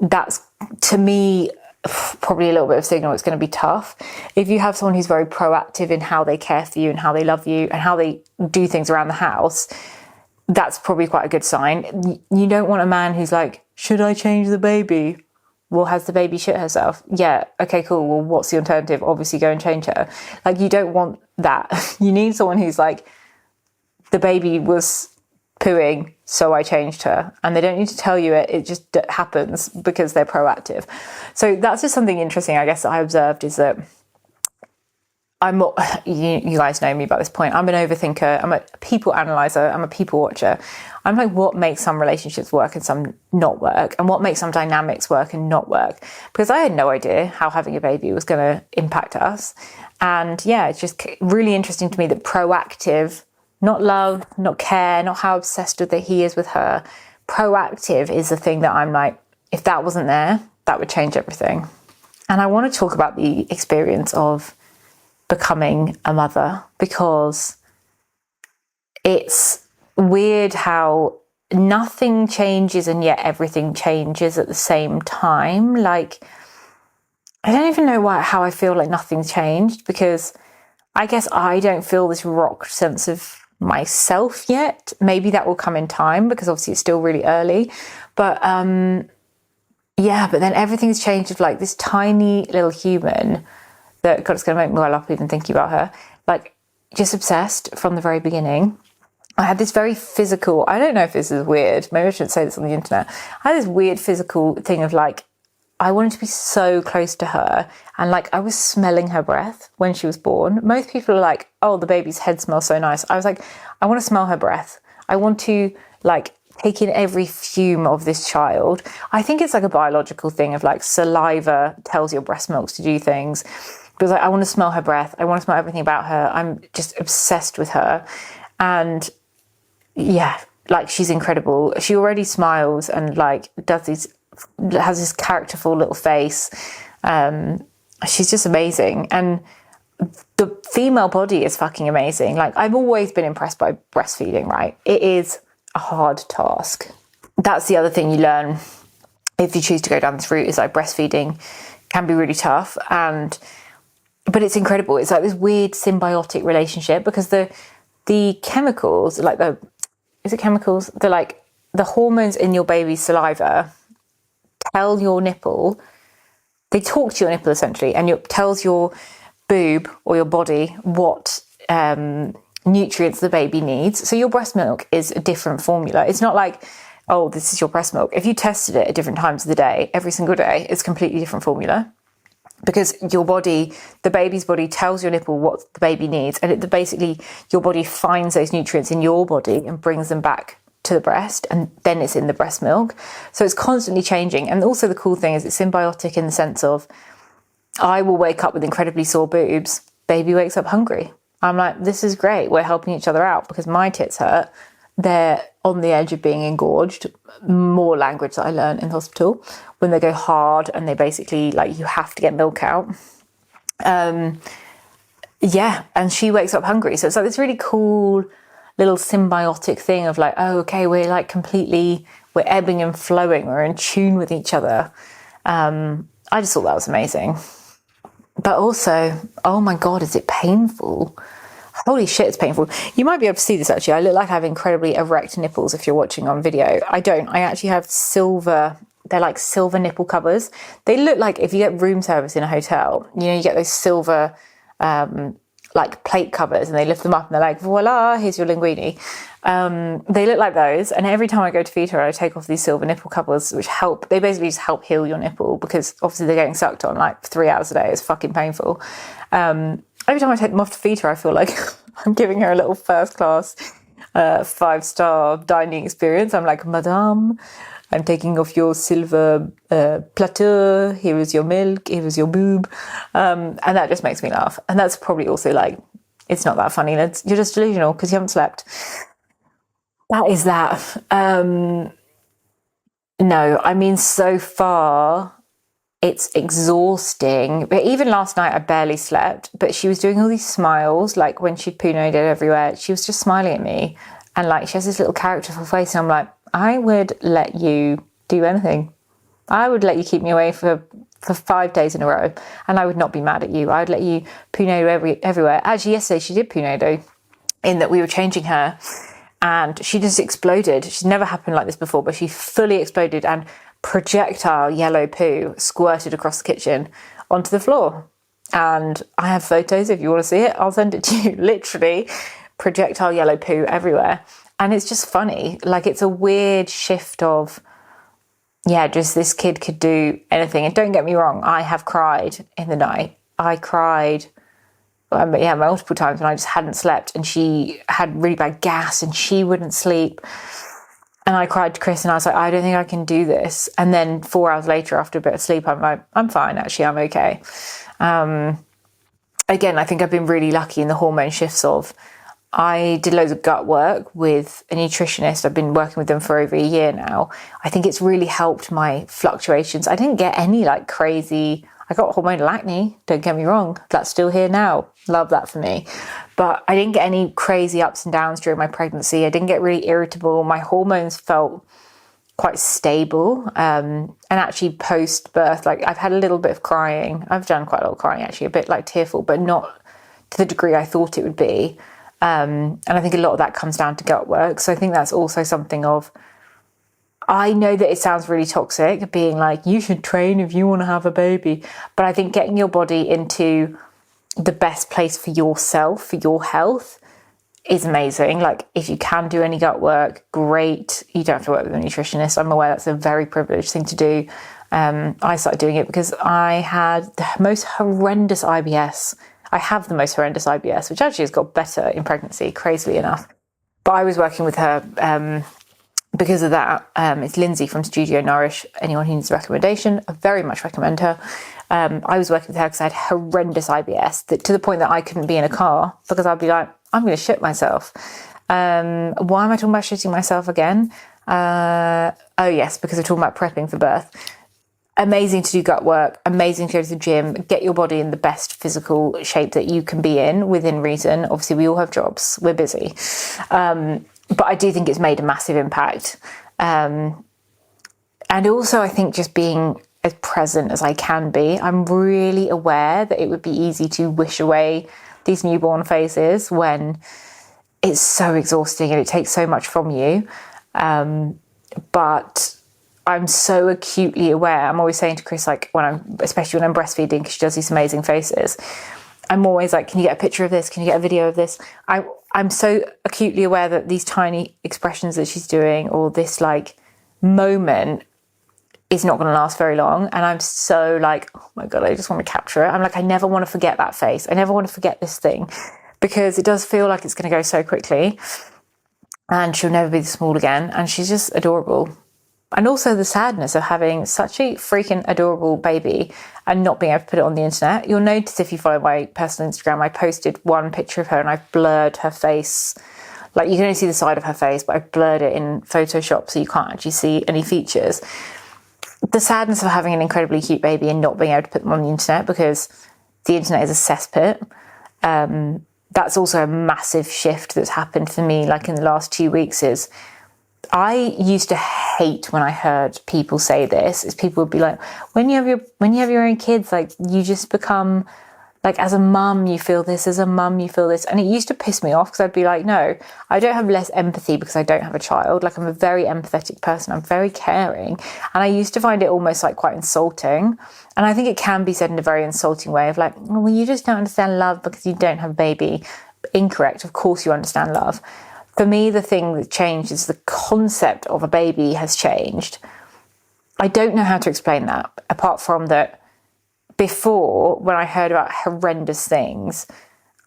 that's, to me, probably a little bit of signal it's going to be tough. If you have someone who's very proactive in how they care for you and how they love you and how they do things around the house, that's probably quite a good sign. You don't want a man who's like, should I change the baby? Well, has the baby shit herself? Yeah, okay, cool. Well, what's the alternative? Obviously go and change her. Like, you don't want that. You need someone who's like, the baby was pooing, so I changed her. And they don't need to tell you it. It just happens because they're proactive. So that's just something interesting, I guess, that I observed, is that I'm not, you guys know me by this point, I'm an overthinker, I'm a people analyzer, I'm a people watcher. I'm like, what makes some relationships work and some not work? And what makes some dynamics work and not work? Because I had no idea how having a baby was going to impact us. And yeah, it's just really interesting to me that proactive, not love, not care, not how obsessed with that he is with her, proactive is the thing that I'm like, if that wasn't there, that would change everything. And I want to talk about the experience of becoming a mother, because it's weird how nothing changes and yet everything changes at the same time. Like, I don't even know how I feel like nothing's changed, because I guess I don't feel this rock sense of myself yet. Maybe that will come in time, because obviously it's still really early. But yeah, but then everything's changed with like this tiny little human that, God, it's going to make me well up even thinking about her. Like, just obsessed from the very beginning. I had this very physical, I don't know if this is weird, maybe I shouldn't say this on the internet. I had this weird physical thing of like, I wanted to be so close to her, and like I was smelling her breath when she was born. Most people are like, oh, the baby's head smells so nice. I was like, I want to smell her breath. I want to like take in every fume of this child. I think it's like a biological thing of like saliva tells your breast milk to do things. Because like, I want to smell her breath. I want to smell everything about her. I'm just obsessed with her. And yeah, like, she's incredible. She already smiles and like has this characterful little face. She's just amazing. And the female body is fucking amazing. Like, I've always been impressed by breastfeeding, right? It is a hard task. That's the other thing you learn if you choose to go down this route, is like breastfeeding can be really tough. But it's incredible. It's like this weird symbiotic relationship, because the chemicals, like is it chemicals? They're like the hormones in your baby's saliva tell your nipple, they talk to your nipple essentially, and it tells your boob or your body what nutrients the baby needs. So your breast milk is a different formula. It's not like, oh, this is your breast milk. If you tested it at different times of the day, every single day, it's completely different formula. Because your body, the baby's body, tells your nipple what the baby needs, and basically your body finds those nutrients in your body and brings them back to the breast, and then it's in the breast milk. So it's constantly changing. And also the cool thing is it's symbiotic in the sense of, I will wake up with incredibly sore boobs, baby wakes up hungry. I'm like, this is great. We're helping each other out, because my tits hurt. They're on the edge of being engorged. More language that I learned in hospital, when they go hard and they basically, like, you have to get milk out. Yeah, and she wakes up hungry. So it's like this really cool little symbiotic thing of like, oh, okay, we're like we're ebbing and flowing. We're in tune with each other. I just thought that was amazing. But also, oh my God, is it painful? Holy shit, it's painful. You might be able to see this actually. I look like I have incredibly erect nipples if you're watching on video. I don't. I actually have silver, they're like silver nipple covers. They look like, if you get room service in a hotel, you know, you get those silver like plate covers, and they lift them up and they're like, voila, here's your linguine. They look like those. And every time I go to feed her, I take off these silver nipple covers, which help. They basically just help heal your nipple, because obviously they're getting sucked on like 3 hours a day. It's fucking painful. Every time I take them off to feed her, I feel like I'm giving her a little first class 5-star dining experience. I'm like, Madame, I'm taking off your silver plateau. Here is your milk. Here is your boob. And that just makes me laugh. And that's probably also like, it's not that funny. You're just delusional because you haven't slept. That is that. No, I mean, so far it's exhausting. But even last night I barely slept, but she was doing all these smiles, like when she'd poo-noed it everywhere. She was just smiling at me. And like, she has this little character for face, and I'm like, I would let you do anything. I would let you keep me away for 5 days in a row, and I would not be mad at you. I would let you poo-noodle everywhere. Actually, yesterday she did poo-noodle, in that we were changing her, and she just exploded. She's never happened like this before, but she fully exploded, and projectile yellow poo squirted across the kitchen onto the floor. And I have photos, if you want to see it, I'll send it to you. Literally projectile yellow poo everywhere. And it's just funny. Like, it's a weird shift of, yeah, just this kid could do anything. And don't get me wrong, I have cried in the night. I cried, multiple times when I just hadn't slept, and she had really bad gas and she wouldn't sleep. And I cried to Chris, and I was like, I don't think I can do this. And then 4 hours later, after a bit of sleep, I'm like, I'm fine, actually, I'm okay. Again, I think I've been really lucky in the hormone shifts of, I did loads of gut work with a nutritionist. I've been working with them for over a year now. I think it's really helped my fluctuations. I didn't get any like crazy, I got hormonal acne, don't get me wrong. That's still here now. Love that for me. But I didn't get any crazy ups and downs during my pregnancy. I didn't get really irritable. My hormones felt quite stable. And actually post-birth, like, I've had a little bit of crying. I've done quite a lot of crying, actually, a bit like tearful, but not to the degree I thought it would be. And I think a lot of that comes down to gut work. So I think that's also something of, I know that it sounds really toxic, being like, you should train if you want to have a baby. But I think getting your body into the best place for yourself, for your health, is amazing. Like, if you can do any gut work, great. You don't have to work with a nutritionist. I'm aware that's a very privileged thing to do. I started doing it because I had the most horrendous IBS. I have the most horrendous IBS, which actually has got better in pregnancy, crazily enough. But I was working with her because of that. It's Lindsay from Studio Nourish. Anyone who needs a recommendation, I very much recommend her. I was working with her because I had horrendous IBS, to the point that I couldn't be in a car because I'd be like, I'm going to shit myself. Why am I talking about shitting myself again? Oh yes, because we're talking about prepping for birth. Amazing to do gut work, amazing to go to the gym, get your body in the best physical shape that you can be in within reason. Obviously, we all have jobs, we're busy. But I do think it's made a massive impact. And also, I think just being as present as I can be, I'm really aware that it would be easy to wish away these newborn phases when it's so exhausting and it takes so much from you. But I'm so acutely aware. I'm always saying to Chris, like, especially when I'm breastfeeding, because she does these amazing faces, I'm always like, can you get a picture of this? Can you get a video of this? I'm so acutely aware that these tiny expressions that she's doing, or this like moment, is not going to last very long. And I'm so like, oh my God, I just want to capture it. I'm like, I never want to forget that face. I never want to forget this thing, because it does feel like it's going to go so quickly, and she'll never be this small again. And she's just adorable. And also the sadness of having such a freaking adorable baby and not being able to put it on the internet. You'll notice if you follow my personal Instagram, I posted one picture of her and I've blurred her face. Like, you can only see the side of her face, but I've blurred it in Photoshop so you can't actually see any features. The sadness of having an incredibly cute baby and not being able to put them on the internet because the internet is a cesspit. That's also a massive shift that's happened for me, like in the last 2 weeks, is I used to hate when I heard people say this, is people would be like, when you have your own kids, like, you just become like, as a mum, you feel this, as a mum, you feel this. And it used to piss me off because I'd be like, no, I don't have less empathy because I don't have a child. Like, I'm a very empathetic person. I'm very caring. And I used to find it almost like quite insulting. And I think it can be said in a very insulting way of like, well, you just don't understand love because you don't have a baby. Incorrect. Of course you understand love. For me, the thing that changed is the concept of a baby has changed. I don't know how to explain that, apart from that before, when I heard about horrendous things,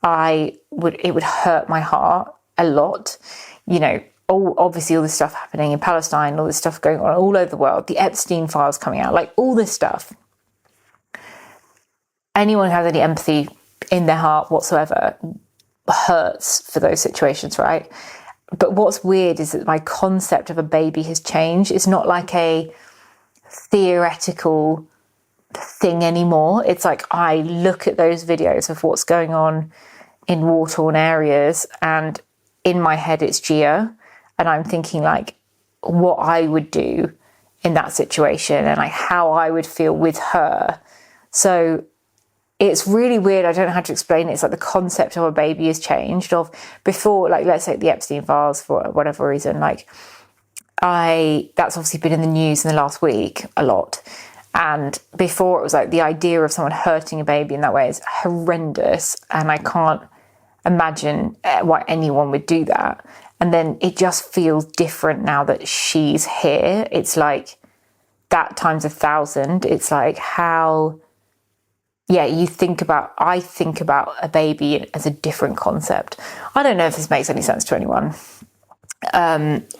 it would hurt my heart a lot. You know, obviously all this stuff happening in Palestine, all this stuff going on all over the world, the Epstein files coming out, like all this stuff. Anyone who has any empathy in their heart whatsoever hurts for those situations, right? But what's weird is that my concept of a baby has changed. It's not like a theoretical thing anymore. It's like, I look at those videos of what's going on in war-torn areas and in my head it's Gia, and I'm thinking like what I would do in that situation and like how I would feel with her. So it's really weird. I don't know how to explain it. It's like the concept of a baby has changed. Of before, like let's say the Epstein files for whatever reason, like that's obviously been in the news in the last week a lot. And before it was like the idea of someone hurting a baby in that way is horrendous. And I can't imagine why anyone would do that. And then it just feels different now that she's here. It's like that times 1,000. It's like how, I think about a baby as a different concept. I don't know if this makes any sense to anyone.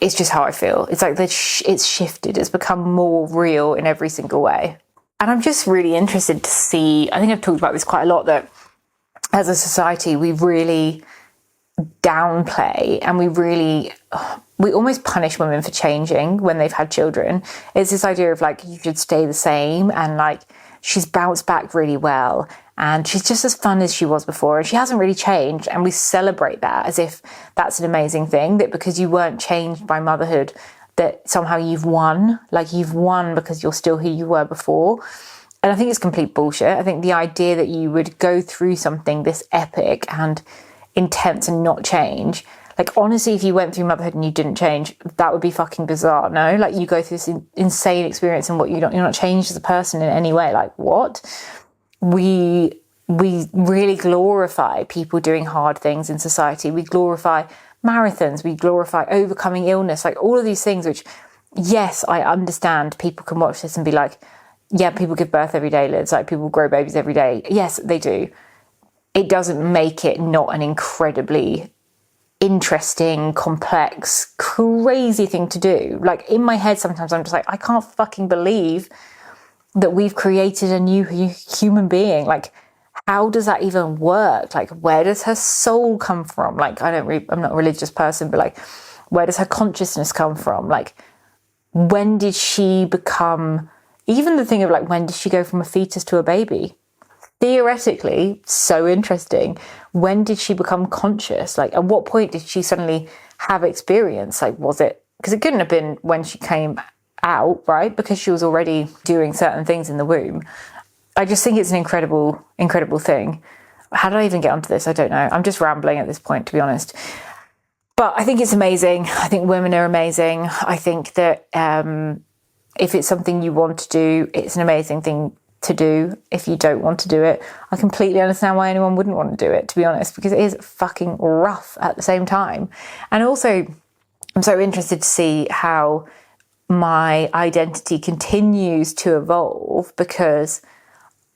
It's just how I feel. It's like it's shifted. It's become more real in every single way. And I'm just really interested to see, I think I've talked about this quite a lot, that as a society, we really downplay and we almost punish women for changing when they've had children. It's this idea of like, you should stay the same, and like, she's bounced back really well and she's just as fun as she was before and she hasn't really changed. And we celebrate that as if that's an amazing thing, that because you weren't changed by motherhood, that somehow you've won. Like you've won because you're still who you were before. And I think it's complete bullshit. I think the idea that you would go through something this epic and intense and not change, like honestly, if you went through motherhood and you didn't change, that would be fucking bizarre. No, like you go through this insane experience and you're not changed as a person in any way. Like what? We really glorify people doing hard things in society. We glorify marathons. We glorify overcoming illness. Like all of these things, which, yes, I understand people can watch this and be like, yeah, people give birth every day, Liz. Like people grow babies every day. Yes, they do. It doesn't make it not an incredibly interesting, complex, crazy thing to do. Like in my head, sometimes I'm just like, I can't fucking believe that we've created a new human being. Like, how does that even work? Like, where does her soul come from? Like, I'm not a religious person, but like, where does her consciousness come from? Like, when did she become, even the thing of like, when did she go from a fetus to a baby? Theoretically, so interesting. When did she become conscious? Like, at what point did she suddenly have experience? Like, was it, because it couldn't have been when she came out, right? Because she was already doing certain things in the womb. I just think it's an incredible, incredible thing. How did I even get onto this? I don't know. I'm just rambling at this point, to be honest. But I think it's amazing. I think women are amazing. I think that if it's something you want to do, it's an amazing thing to do. If you don't want to do it, I completely understand why anyone wouldn't want to do it, to be honest, because it is fucking rough at the same time. And also, I'm so interested to see how my identity continues to evolve, because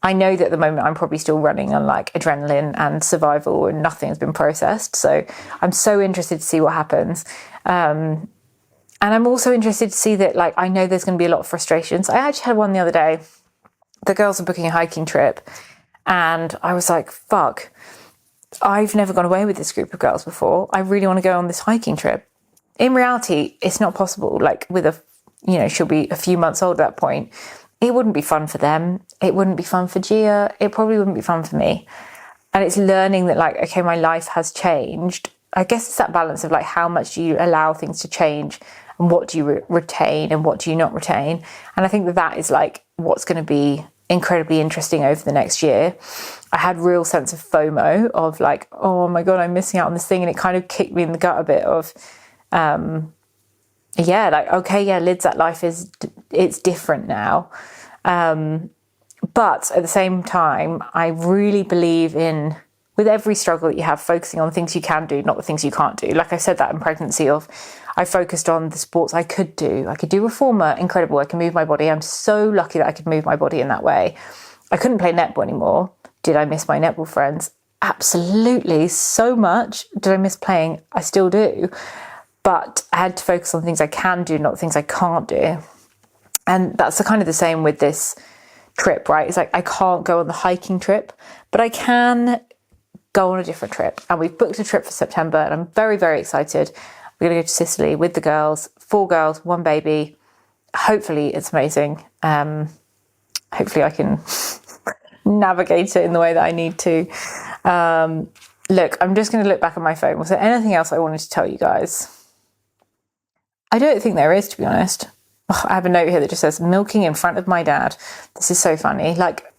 I know that at the moment I'm probably still running on like adrenaline and survival and nothing's been processed. So I'm so interested to see what happens. And I'm also interested to see that, like, I know there's going to be a lot of frustrations. I actually had one the other day. The girls are booking a hiking trip and I was like, fuck, I've never gone away with this group of girls before. I really want to go on this hiking trip. In reality, it's not possible. Like with she'll be a few months old at that point. It wouldn't be fun for them. It wouldn't be fun for Gia. It probably wouldn't be fun for me. And it's learning that, like, okay, my life has changed. I guess it's that balance of like, how much do you allow things to change and what do you retain and what do you not retain? And I think that is like what's going to be incredibly interesting over the next year. I had real sense of FOMO of like, oh my God, I'm missing out on this thing. And it kind of kicked me in the gut a bit of, Lids, that life it's different now. But at the same time, I really believe in, with every struggle that you have, focusing on the things you can do, not the things you can't do. Like I said that in pregnancy I focused on the sports I could do. I could do reformer, incredible. I can move my body. I'm so lucky that I could move my body in that way. I couldn't play netball anymore. Did I miss my netball friends? Absolutely, so much. Did I miss playing? I still do. But I had to focus on things I can do, not things I can't do. And that's kind of the same with this trip, right? It's like I can't go on the hiking trip, but I can go on a different trip. And we've booked a trip for September and I'm very, very excited. We're going to go to Sicily with the girls, 4 girls, 1 baby. Hopefully it's amazing. Hopefully I can navigate it in the way that I need to. look, I'm just going to look back at my phone. Was there anything else I wanted to tell you guys? I don't think there is, to be honest. Oh, I have a note here that just says, milking in front of my dad. This is so funny. Like,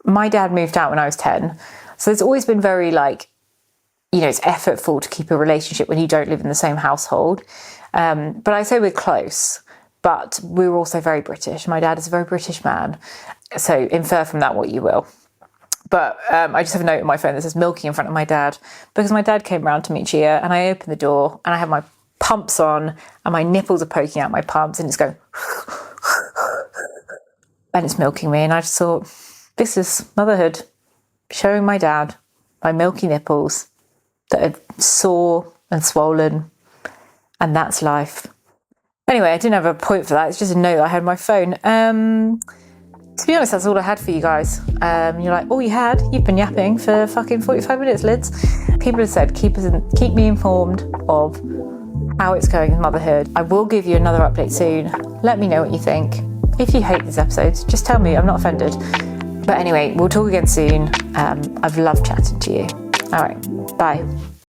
my dad moved out when I was 10. So there's always been very, like, you know, it's effortful to keep a relationship when you don't live in the same household. But I say we're close, but we're also very British. My dad is a very British man. So infer from that what you will. But I just have a note on my phone that says milking in front of my dad, because my dad came round to meet Gia, and I opened the door and I have my pumps on and my nipples are poking out my pumps and it's going and it's milking me. And I just thought, this is motherhood, showing my dad my milky nipples that are sore and swollen, and that's life. Anyway, I didn't have a point for that. It's just a note I had on my phone. To be honest, that's all I had for you guys. You're like, all you had? You've been yapping for fucking 45 minutes, Lids. People have said, keep me informed of how it's going with motherhood. I will give you another update soon. Let me know what you think. If you hate these episodes, just tell me. I'm not offended. But anyway, we'll talk again soon. I've loved chatting to you. All right, bye.